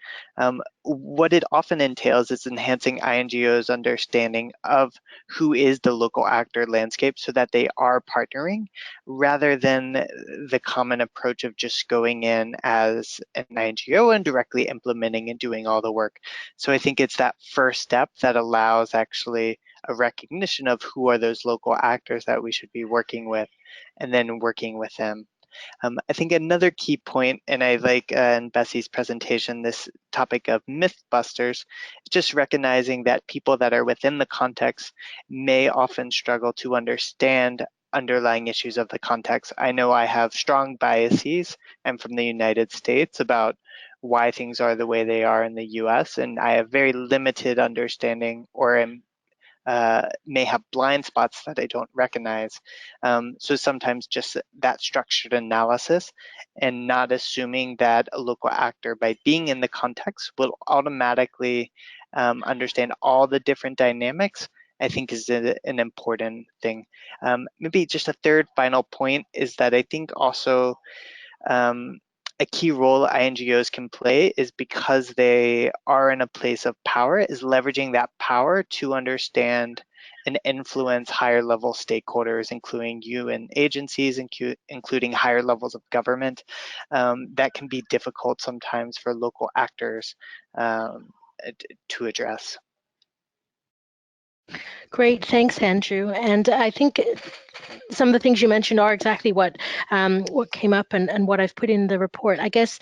What it often entails is enhancing INGOs' understanding of who is the local actor landscape so that they are partnering, rather than the common approach of just going in as an INGO and directly implementing and doing all the work. So I think it's that first step that allows actually a recognition of who are those local actors that we should be working with, and then working with them. I think another key point, and I like in Bessie's presentation, this topic of mythbusters, just recognizing that people that are within the context may often struggle to understand underlying issues of the context. I know I have strong biases. I'm from the United States about why things are the way they are in the US, and I have very limited understanding, or am may have blind spots that I don't recognize. So sometimes just that structured analysis and not assuming that a local actor, by being in the context, will automatically understand all the different dynamics, I think is an important thing. Maybe just a third final point is that I think also a key role INGOs can play is, because they are in a place of power, is leveraging that power to understand and influence higher level stakeholders, including UN agencies, including higher levels of government. That can be difficult sometimes for local actors to address. Great, thanks, Andrew. And I think some of the things you mentioned are exactly what came up and what I've put in the report. I guess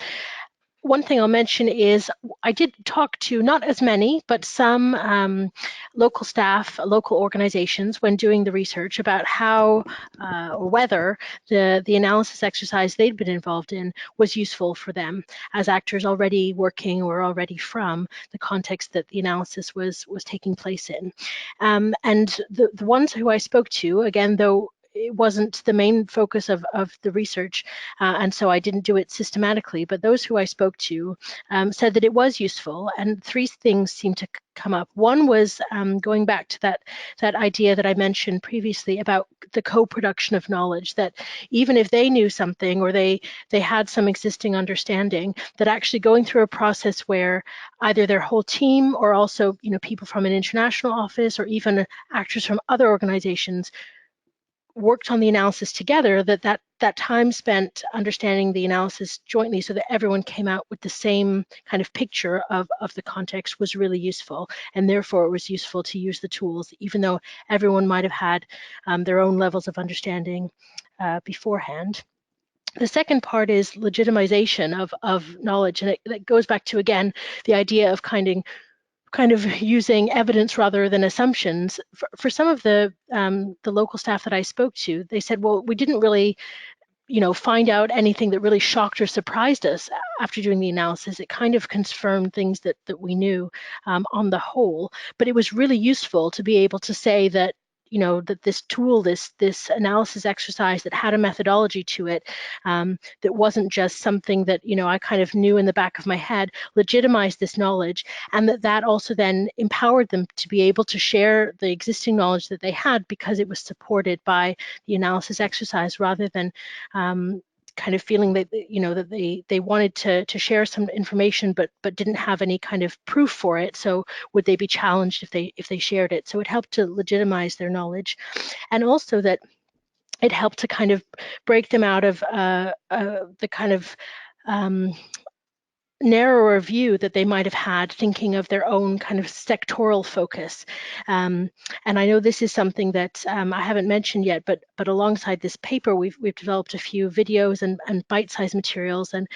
one thing I'll mention is I did talk to not as many, but some local staff, local organizations, when doing the research, about how or whether the analysis exercise they'd been involved in was useful for them as actors already working or already from the context that the analysis was taking place in. And the ones who I spoke to, again, though it wasn't the main focus of the research, and so I didn't do it systematically, but those who I spoke to said that it was useful, and three things seemed to come up. One was going back to that idea that I mentioned previously about the co-production of knowledge, that even if they knew something or they had some existing understanding, that actually going through a process where either their whole team or also people from an international office or even actors from other organizations worked on the analysis together, that time spent understanding the analysis jointly so that everyone came out with the same kind of picture of the context was really useful, and therefore it was useful to use the tools, even though everyone might have had their own levels of understanding beforehand. The second part is legitimization of knowledge, and that goes back to, again, the idea of kind of using evidence rather than assumptions. For some of the local staff that I spoke to, they said, well, we didn't really find out anything that really shocked or surprised us after doing the analysis. It kind of confirmed things that we knew on the whole, but it was really useful to be able to say that that this tool, this analysis exercise that had a methodology to it, that wasn't just something that I kind of knew in the back of my head, legitimized this knowledge, and that also then empowered them to be able to share the existing knowledge that they had, because it was supported by the analysis exercise, rather than kind of feeling that that they wanted to share some information but didn't have any kind of proof for it. So would they be challenged if they shared it? So it helped to legitimize their knowledge, and also that it helped to kind of break them out of the kind of narrower view that they might have had, thinking of their own kind of sectoral focus. And I know this is something that I haven't mentioned yet, but alongside this paper, we've developed a few videos and bite-sized materials, and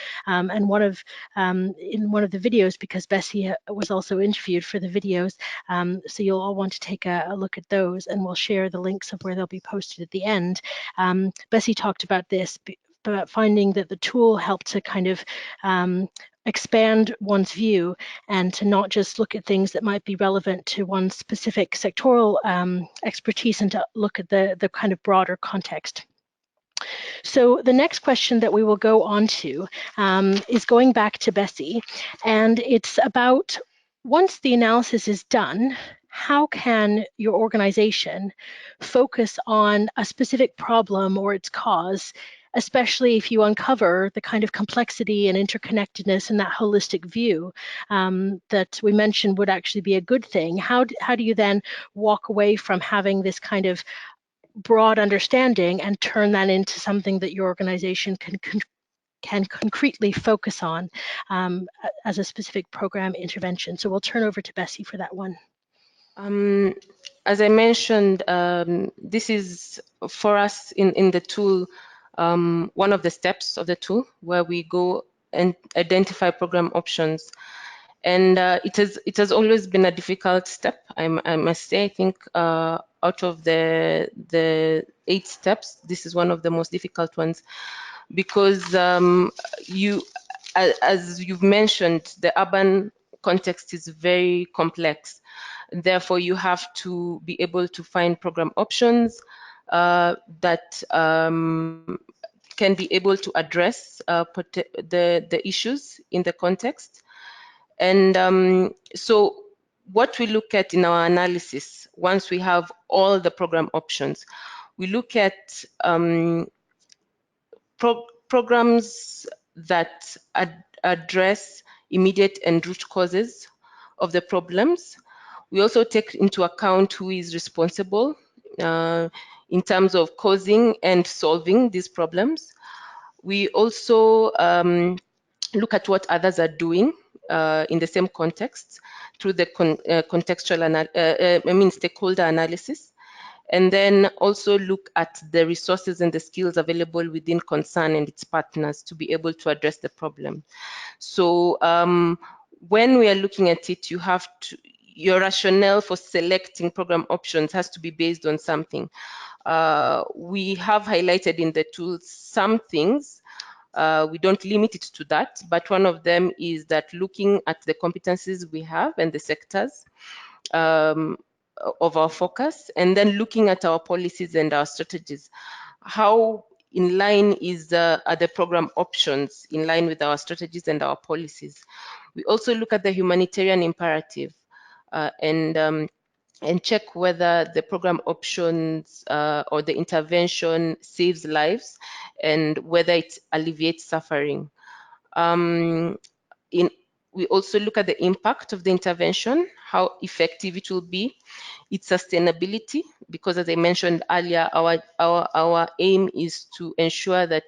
one of in one of the videos, because Bessie was also interviewed for the videos, so you'll all want to take a look at those, and we'll share the links of where they'll be posted at the end. Bessie talked about this, about finding that the tool helped to kind of expand one's view, and to not just look at things that might be relevant to one's specific sectoral expertise, and to look at the kind of broader context. So the next question that we will go on to is going back to Bessie, and it's about, once the analysis is done, how can your organization focus on a specific problem or its cause, especially if you uncover the kind of complexity and interconnectedness and that holistic view that we mentioned would actually be a good thing? How do you then walk away from having this kind of broad understanding and turn that into something that your organization can concretely focus on as a specific program intervention? So we'll turn over to Bessie for that one. As I mentioned, this is for us in the tool, one of the steps of the tool, where we go and identify program options. And it has always been a difficult step, I must say. I think out of the 8 steps, this is one of the most difficult ones, because as you've mentioned, the urban context is very complex. Therefore, you have to be able to find program options that can be able to address the issues in the context. And so what we look at in our analysis, once we have all the program options, we look at programs that address immediate and root causes of the problems. We also take into account who is responsible in terms of causing and solving these problems. We also look at what others are doing in the same context through the stakeholder analysis, and then also look at the resources and the skills available within concern and its partners to be able to address the problem. So when we are looking at it, you have to, your rationale for selecting program options has to be based on something. We have highlighted in the tool some things. We don't limit it to that, but one of them is that looking at the competencies we have and the sectors of our focus, and then looking at our policies and our strategies. How in line are the program options in line with our strategies and our policies? We also look at the humanitarian imperative and check whether the program options or the intervention saves lives and whether it alleviates suffering. We also look at the impact of the intervention, how effective it will be, its sustainability, because as I mentioned earlier, our aim is to ensure that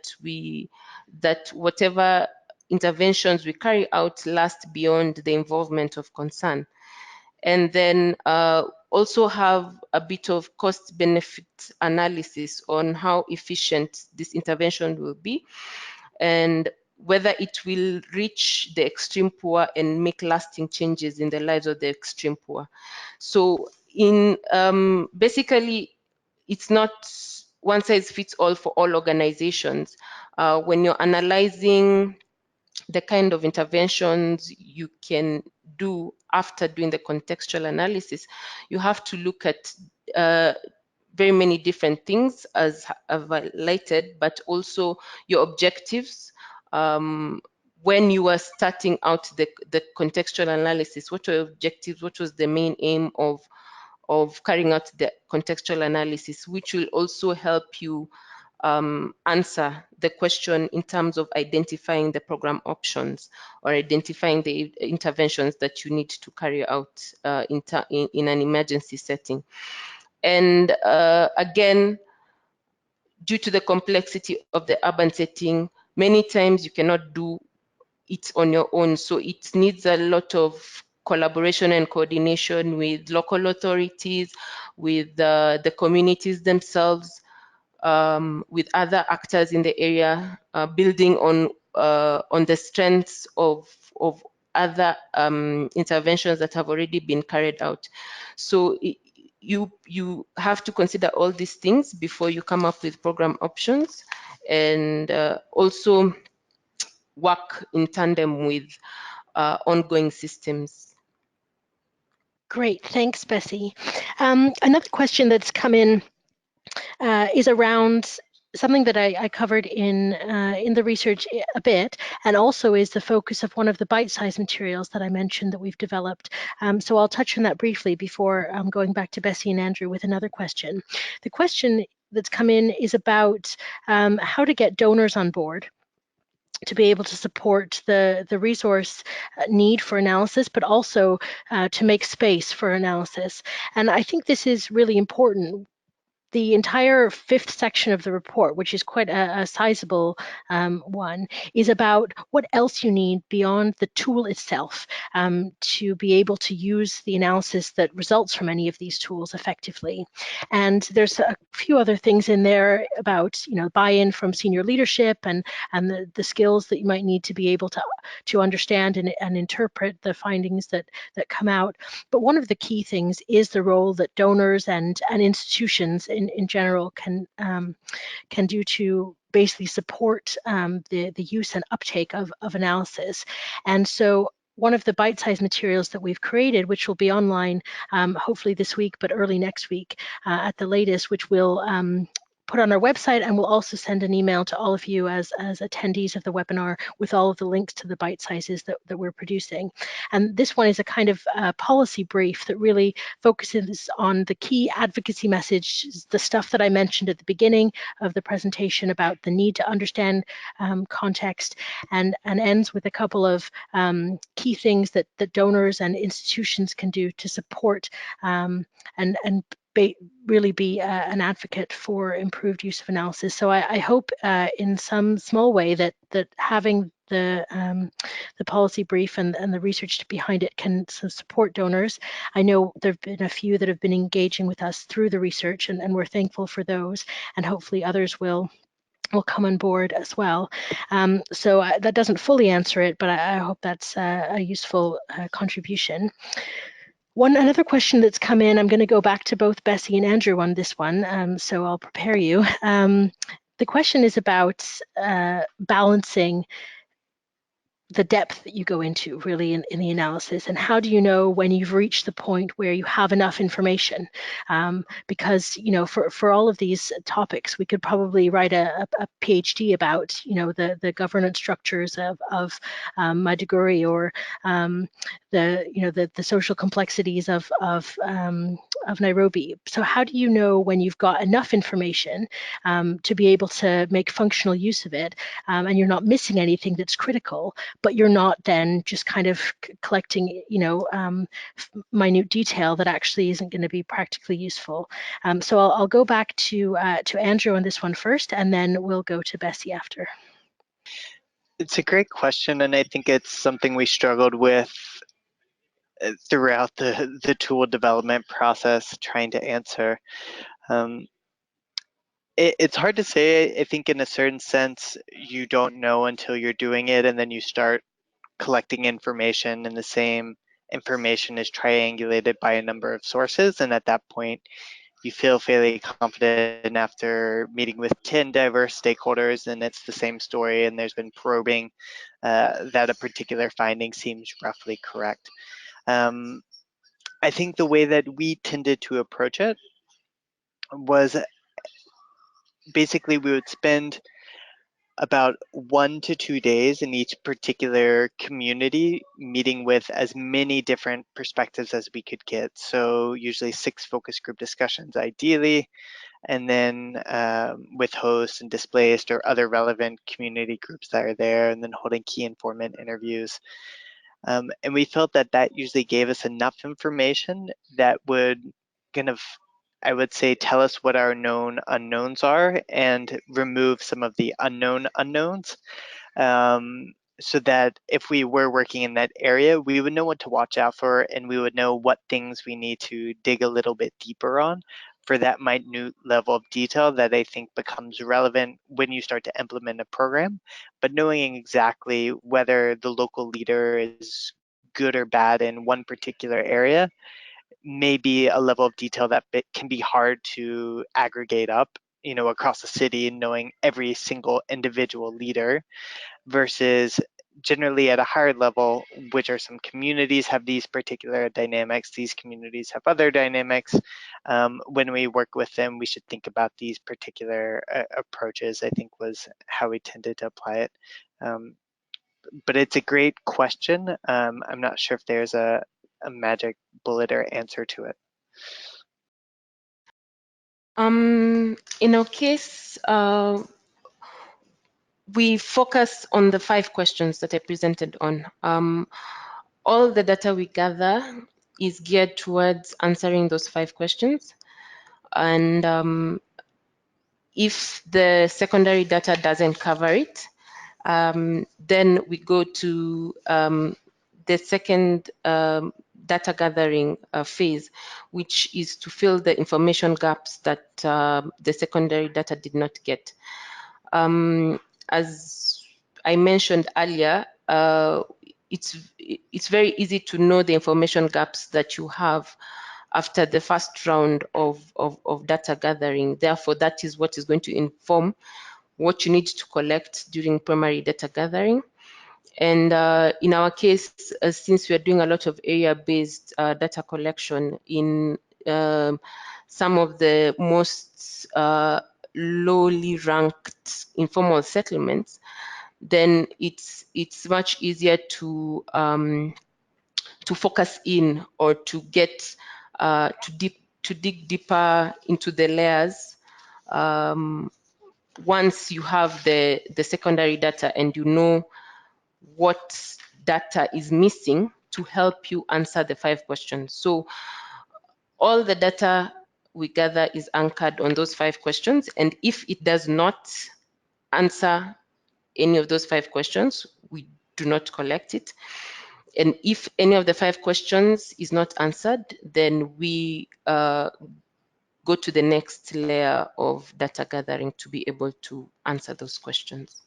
whatever interventions we carry out last beyond the involvement of concern. And then also have a bit of cost-benefit analysis on how efficient this intervention will be, and whether it will reach the extreme poor and make lasting changes in the lives of the extreme poor. So basically, it's not one size fits all for all organizations. When you're analyzing the kind of interventions you can do after doing the contextual analysis, you have to look at very many different things, as I've highlighted, but also your objectives. When you are starting out the contextual analysis, what were your objectives? What was the main aim of carrying out the contextual analysis, which will also help you answer the question in terms of identifying the program options or identifying the interventions that you need to carry out in an emergency setting. And again, due to the complexity of the urban setting, many times you cannot do it on your own. So it needs a lot of collaboration and coordination with local authorities, with the communities themselves, with other actors in the area, building on the strengths of other interventions that have already been carried out. So you have to consider all these things before you come up with program options, and also work in tandem with ongoing systems. Great, thanks, Bessie. Another question that's come in is around something that I covered in the research a bit, and also is the focus of one of the bite-sized materials that I mentioned that we've developed. So I'll touch on that briefly before going back to Bessie and Andrew with another question. The question that's come in is about how to get donors on board to be able to support the resource need for analysis, but also to make space for analysis. And I think this is really important. The entire fifth section of the report, which is quite a sizable one, is about what else you need beyond the tool itself to be able to use the analysis that results from any of these tools effectively. And there's a few other things in there about, buy-in from senior leadership and the skills that you might need to be able to understand and interpret the findings that come out. But one of the key things is the role that donors and institutions in general can do to basically support the use and uptake of analysis. And so one of the bite-sized materials that we've created, which will be online hopefully this week, but early next week at the latest, which will put on our website, and we'll also send an email to all of you as attendees of the webinar with all of the links to the bite sizes that we're producing. And this one is a kind of policy brief that really focuses on the key advocacy message, the stuff that I mentioned at the beginning of the presentation about the need to understand context, and ends with a couple of key things that donors and institutions can do to support and really be an advocate for improved use of analysis. So I hope in some small way that having the policy brief and the research behind it can support donors. I know there have been a few that have been engaging with us through the research, and we're thankful for those, and hopefully others will come on board as well. So that doesn't fully answer it, but I hope that's a useful contribution. Another question that's come in, I'm going to go back to both Bessie and Andrew on this one, so I'll prepare you. The question is about balancing the depth that you go into really in the analysis, and how do you know when you've reached the point where you have enough information? Because for all of these topics, we could probably write a PhD about the governance structures of Maiduguri, or the social complexities of Nairobi. So how do you know when you've got enough information to be able to make functional use of it, and you're not missing anything that's critical, but you're not then just kind of collecting, minute detail that actually isn't going to be practically useful. So I'll go back to Andrew on this one first, and then we'll go to Bessie after. It's a great question, and I think it's something we struggled with throughout the tool development process, trying to answer. It's hard to say. I think in a certain sense, you don't know until you're doing it, and then you start collecting information, and the same information is triangulated by a number of sources, and at that point, you feel fairly confident after meeting with 10 diverse stakeholders, and it's the same story, and there's been probing that a particular finding seems roughly correct. I think the way that we tended to approach it was basically we would spend about 1 to 2 days in each particular community meeting with as many different perspectives as we could get. So usually 6 focus group discussions ideally, and then with hosts and displaced or other relevant community groups that are there, and then holding key informant interviews. And we felt that usually gave us enough information that would kind of, I would say, tell us what our known unknowns are and remove some of the unknown unknowns. so that if we were working in that area, we would know what to watch out for, and we would know what things we need to dig a little bit deeper on for that minute level of detail that I think becomes relevant when you start to implement a program. But knowing exactly whether the local leader is good or bad in one particular area may be a level of detail that can be hard to aggregate up, across the city, knowing every single individual leader, versus generally at a higher level, which are some communities have these particular dynamics, these communities have other dynamics. When we work with them, we should think about these particular approaches, I think was how we tended to apply it. But it's a great question. I'm not sure if there's a magic bullet or answer to it. In our case, we focus on the 5 questions that I presented on. All the data we gather is geared towards answering those 5 questions. And if the secondary data doesn't cover it, then we go to the second data gathering phase, which is to fill the information gaps that the secondary data did not get. As I mentioned earlier, it's very easy to know the information gaps that you have after the first round of data gathering. Therefore, that is what is going to inform what you need to collect during primary data gathering. And in our case, since we are doing a lot of area-based data collection in some of the most lowly ranked informal settlements, then it's much easier to focus in, or to get to dig deeper into the layers once you have the secondary data and you know what data is missing to help you answer the 5 questions. So all the data we gather is anchored on those 5 questions, and if it does not answer any of those 5 questions, we do not collect it. And if any of the 5 questions is not answered, then we go to the next layer of data gathering to be able to answer those questions.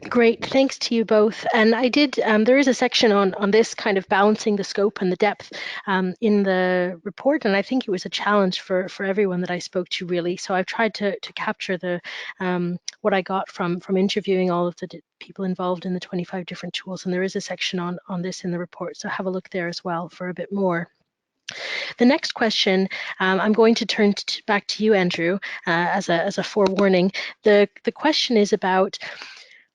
Great, thanks to you both. And I did, there is a section on this kind of balancing the scope and the depth in the report, and I think it was a challenge for everyone that I spoke to, really. So I've tried to capture the what I got from interviewing all of the people involved in the 25 different tools, and there is a section on this in the report, so have a look there as well for a bit more. The next question, I'm going to turn back to you, Andrew, as a forewarning. The question is about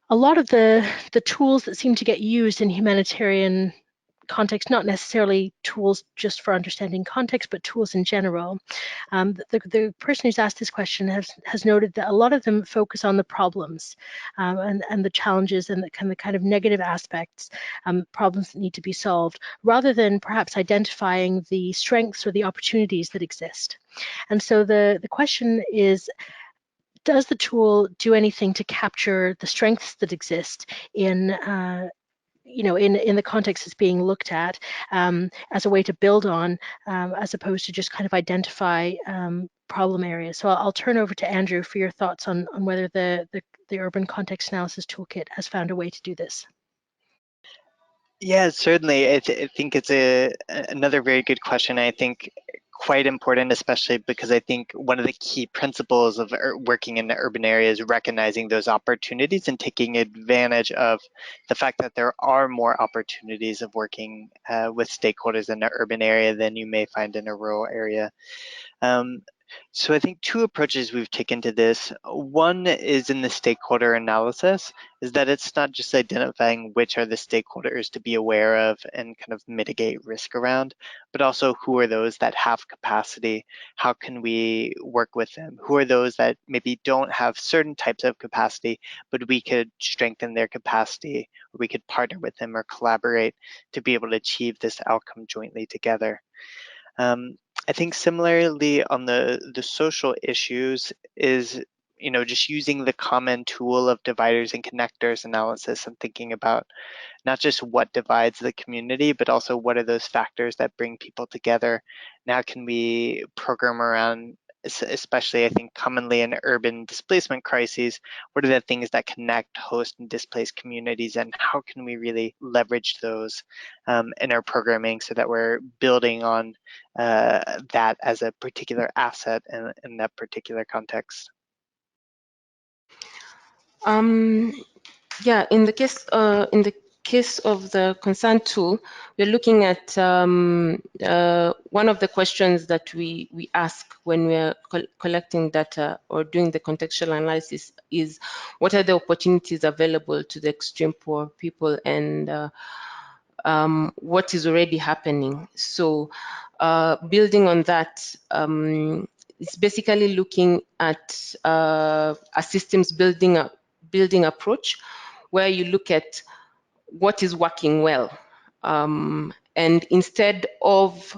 a lot of the tools that seem to get used in humanitarian context, not necessarily tools just for understanding context, but tools in general. The person who's asked this question has noted that a lot of them focus on the problems and the challenges and the kind of negative aspects, problems that need to be solved, rather than perhaps identifying the strengths or the opportunities that exist. And so the question is, does the tool do anything to capture the strengths that exist in in the context it's being looked at, as a way to build on, as opposed to just kind of identify problem areas? So I'll turn over to Andrew for your thoughts on whether the Urban Context Analysis Toolkit has found a way to do this. Yeah, certainly. I think it's another very good question. I think quite important, especially because I think one of the key principles of working in the urban area is recognizing those opportunities and taking advantage of the fact that there are more opportunities of working with stakeholders in the urban area than you may find in a rural area. So I think 2 approaches we've taken to this. One is in the stakeholder analysis, is that it's not just identifying which are the stakeholders to be aware of and kind of mitigate risk around, but also who are those that have capacity, how can we work with them, who are those that maybe don't have certain types of capacity, but we could strengthen their capacity, or we could partner with them or collaborate to be able to achieve this outcome jointly together. I think similarly on the social issues is just using the common tool of dividers and connectors analysis and thinking about not just what divides the community, but also what are those factors that bring people together. Now can we program around, especially I think commonly in urban displacement crises, what are the things that connect host and displaced communities, and how can we really leverage those in our programming so that we're building on that as a particular asset in that particular context? Yeah, in the case of the concern tool, we're looking at one of the questions that we ask when we're collecting data or doing the contextual analysis is, what are the opportunities available to the extreme poor people, and what is already happening? So building on that, it's basically looking at a systems building approach, where you look at what is working well. And instead of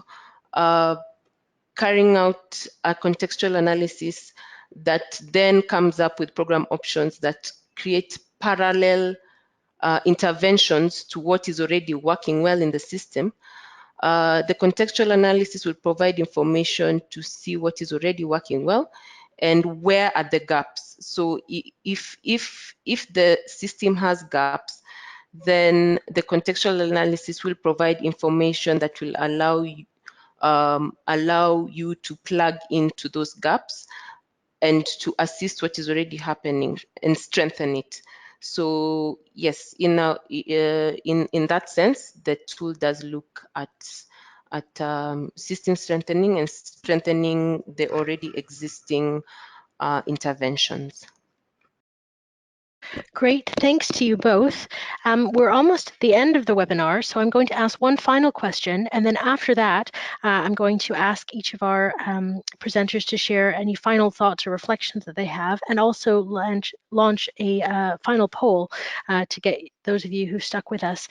carrying out a contextual analysis that then comes up with program options that create parallel interventions to what is already working well in the system, the contextual analysis will provide information to see what is already working well and where are the gaps. So if the system has gaps, then the contextual analysis will provide information that will allow you to plug into those gaps and to assist what is already happening and strengthen it. So yes, in that sense, the tool does look at system strengthening and strengthening the already existing interventions. Great, thanks to you both. We're almost at the end of the webinar, so I'm going to ask one final question, and then after that, I'm going to ask each of our presenters to share any final thoughts or reflections that they have, and also launch a final poll to get those of you who stuck with us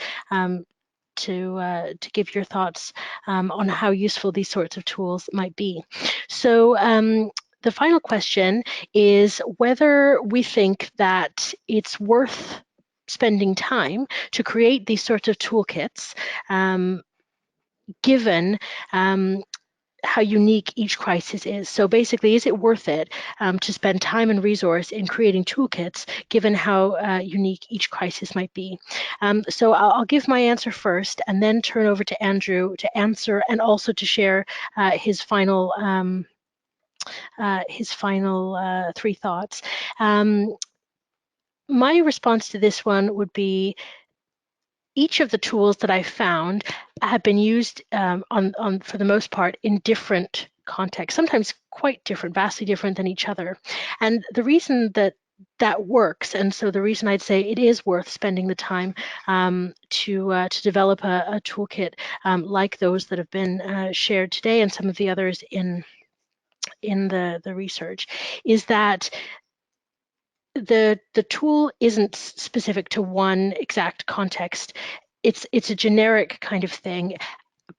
to give your thoughts on how useful these sorts of tools might be. So the final question is whether we think that it's worth spending time to create these sorts of toolkits, given how unique each crisis is. So basically, is it worth it to spend time and resource in creating toolkits, given how unique each crisis might be? So I'll give my answer first, and then turn over to Andrew to answer and also to share his final three thoughts. My response to this one would be, each of the tools that I found have been used for the most part in different contexts, sometimes quite different, vastly different than each other. And the reason that works, and so the reason I'd say it is worth spending the time to develop a toolkit like those that have been shared today and some of the others in the research, is that the tool isn't specific to one exact context. It's a generic kind of thing,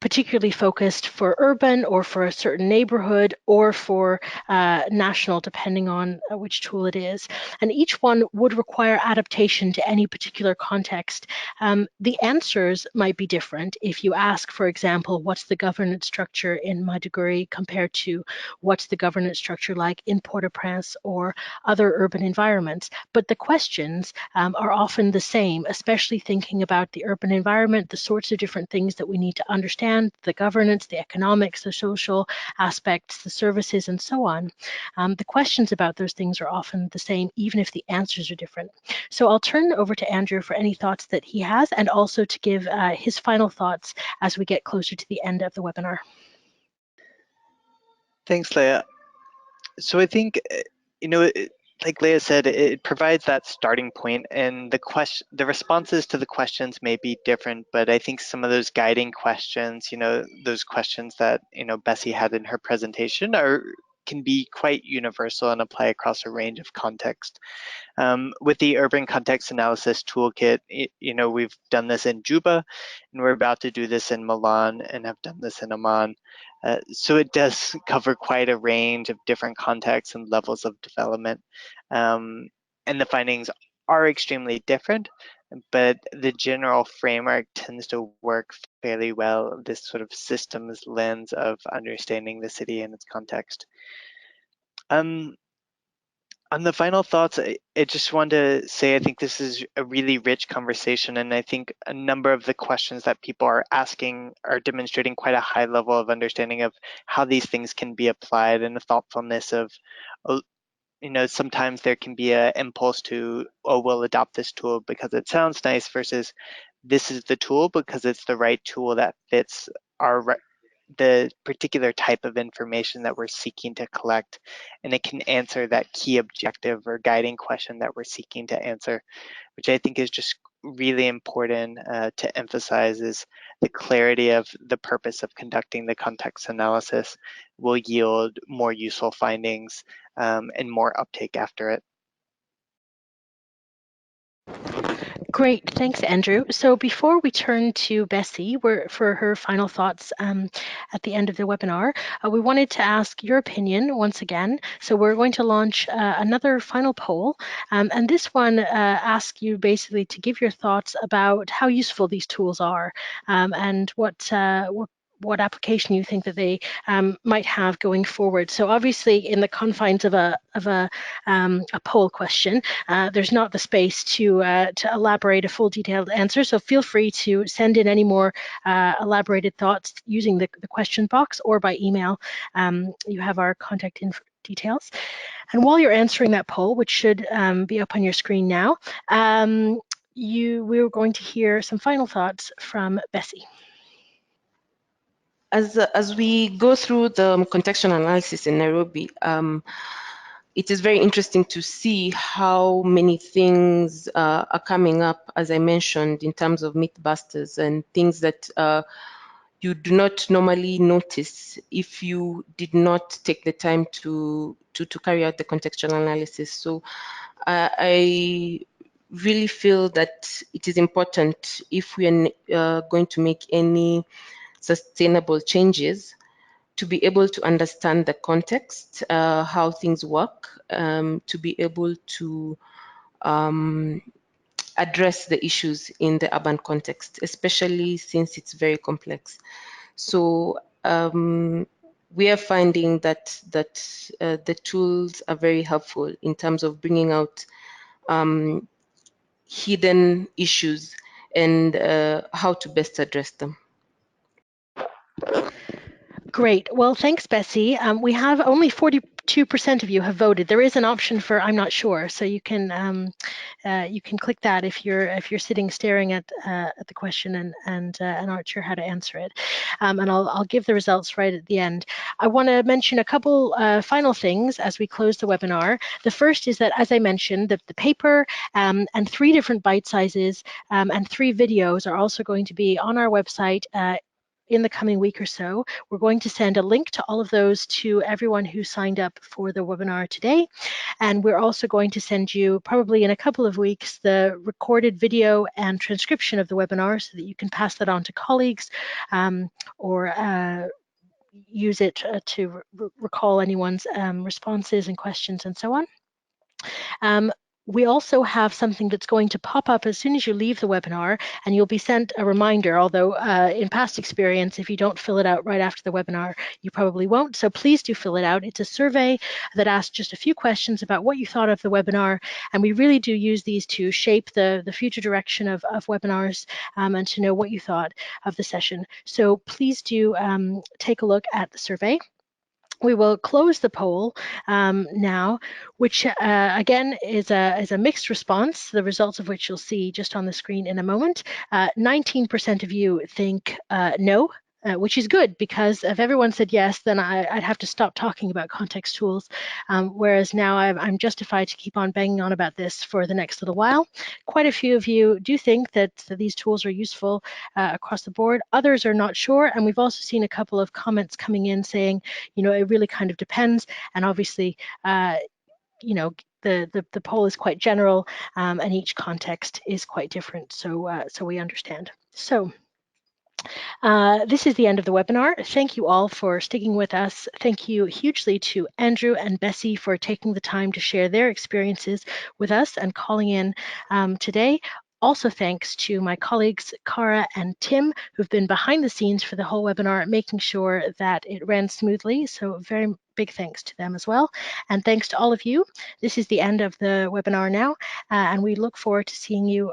particularly focused for urban or for a certain neighborhood or for national, depending on which tool it is. And each one would require adaptation to any particular context. The answers might be different. If you ask, for example, what's the governance structure in Maiduguri compared to what's the governance structure like in Port-au-Prince or other urban environments, but the questions are often the same, especially thinking about the urban environment, the sorts of different things that we need to understand, the governance, the economics, the social aspects, the services, and so on. The questions about those things are often the same, even if the answers are different. So I'll turn over to Andrew for any thoughts that he has, and also to give his final thoughts as we get closer to the end of the webinar. Thanks, Leah. So I think, like Leah said, it provides that starting point, and the responses to the questions may be different, but I think some of those guiding questions, those questions that, Bessie had in her presentation can be quite universal and apply across a range of context. With the Urban Context Analysis Toolkit, we've done this in Juba, and we're about to do this in Milan and have done this in Amman. So it does cover quite a range of different contexts and levels of development. And the findings are extremely different, but the general framework tends to work fairly well, this sort of systems lens of understanding the city and its context. On the final thoughts, I just want to say I think this is a really rich conversation, and I think a number of the questions that people are asking are demonstrating quite a high level of understanding of how these things can be applied, and a thoughtfulness of, sometimes there can be an impulse to, oh, we'll adopt this tool because it sounds nice, versus this is the tool because it's the right tool that fits the particular type of information that we're seeking to collect, and it can answer that key objective or guiding question that we're seeking to answer, which I think is just really important to emphasize, is the clarity of the purpose of conducting the context analysis will yield more useful findings and more uptake after it. Great, thanks, Andrew. So before we turn to Bessie for her final thoughts at the end of the webinar, we wanted to ask your opinion once again. So we're going to launch another final poll, and this one asks you basically to give your thoughts about how useful these tools are and what application you think that they might have going forward. So obviously, in the confines of a poll question, there's not the space to elaborate a full detailed answer. So feel free to send in any more elaborated thoughts using the question box or by email. You have our contact details. And while you're answering that poll, which should be up on your screen now, we're going to hear some final thoughts from Bessie. As we go through the contextual analysis in Nairobi, it is very interesting to see how many things are coming up, as I mentioned, in terms of myth busters and things that you do not normally notice if you did not take the time to carry out the contextual analysis. So I really feel that it is important, if we are going to make any sustainable changes, to be able to understand the context, how things work, to be able to address the issues in the urban context, especially since it's very complex. So we are finding that the tools are very helpful in terms of bringing out hidden issues and how to best address them. Great. Well, thanks, Bessie. We have only 42% of you have voted. There is an option for I'm not sure, so you can click that if you're sitting staring at the question and aren't sure how to answer it. And I'll give the results right at the end. I want to mention a couple final things as we close the webinar. The first is that, as I mentioned, the paper and 3 different bite sizes and 3 videos are also going to be on our website in the coming week or so. We're going to send a link to all of those to everyone who signed up for the webinar today. And we're also going to send you, probably in a couple of weeks, the recorded video and transcription of the webinar so that you can pass that on to colleagues or use it to recall anyone's responses and questions and so on. We also have something that's going to pop up as soon as you leave the webinar, and you'll be sent a reminder, although in past experience, if you don't fill it out right after the webinar, you probably won't. So please do fill it out. It's a survey that asks just a few questions about what you thought of the webinar, and we really do use these to shape the future direction of webinars and to know what you thought of the session. So please do take a look at the survey. We will close the poll now, which again is a mixed response, the results of which you'll see just on the screen in a moment. 19% of you think no, which is good, because if everyone said yes, then I'd have to stop talking about context tools, whereas now I'm justified to keep on banging on about this for the next little while. Quite a few of you do think that these tools are useful across the board. Others are not sure, and we've also seen a couple of comments coming in saying, it really kind of depends, and obviously, the poll is quite general, and each context is quite different, so we understand. So This is the end of the webinar. Thank you all for sticking with us. Thank you hugely to Andrew and Bessie for taking the time to share their experiences with us and calling in today. Also thanks to my colleagues, Cara and Tim, who've been behind the scenes for the whole webinar, making sure that it ran smoothly. So very big thanks to them as well. And thanks to all of you. This is the end of the webinar now, and we look forward to seeing you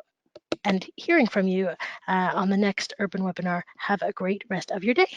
and hearing from you on the next Urban webinar. Have a great rest of your day.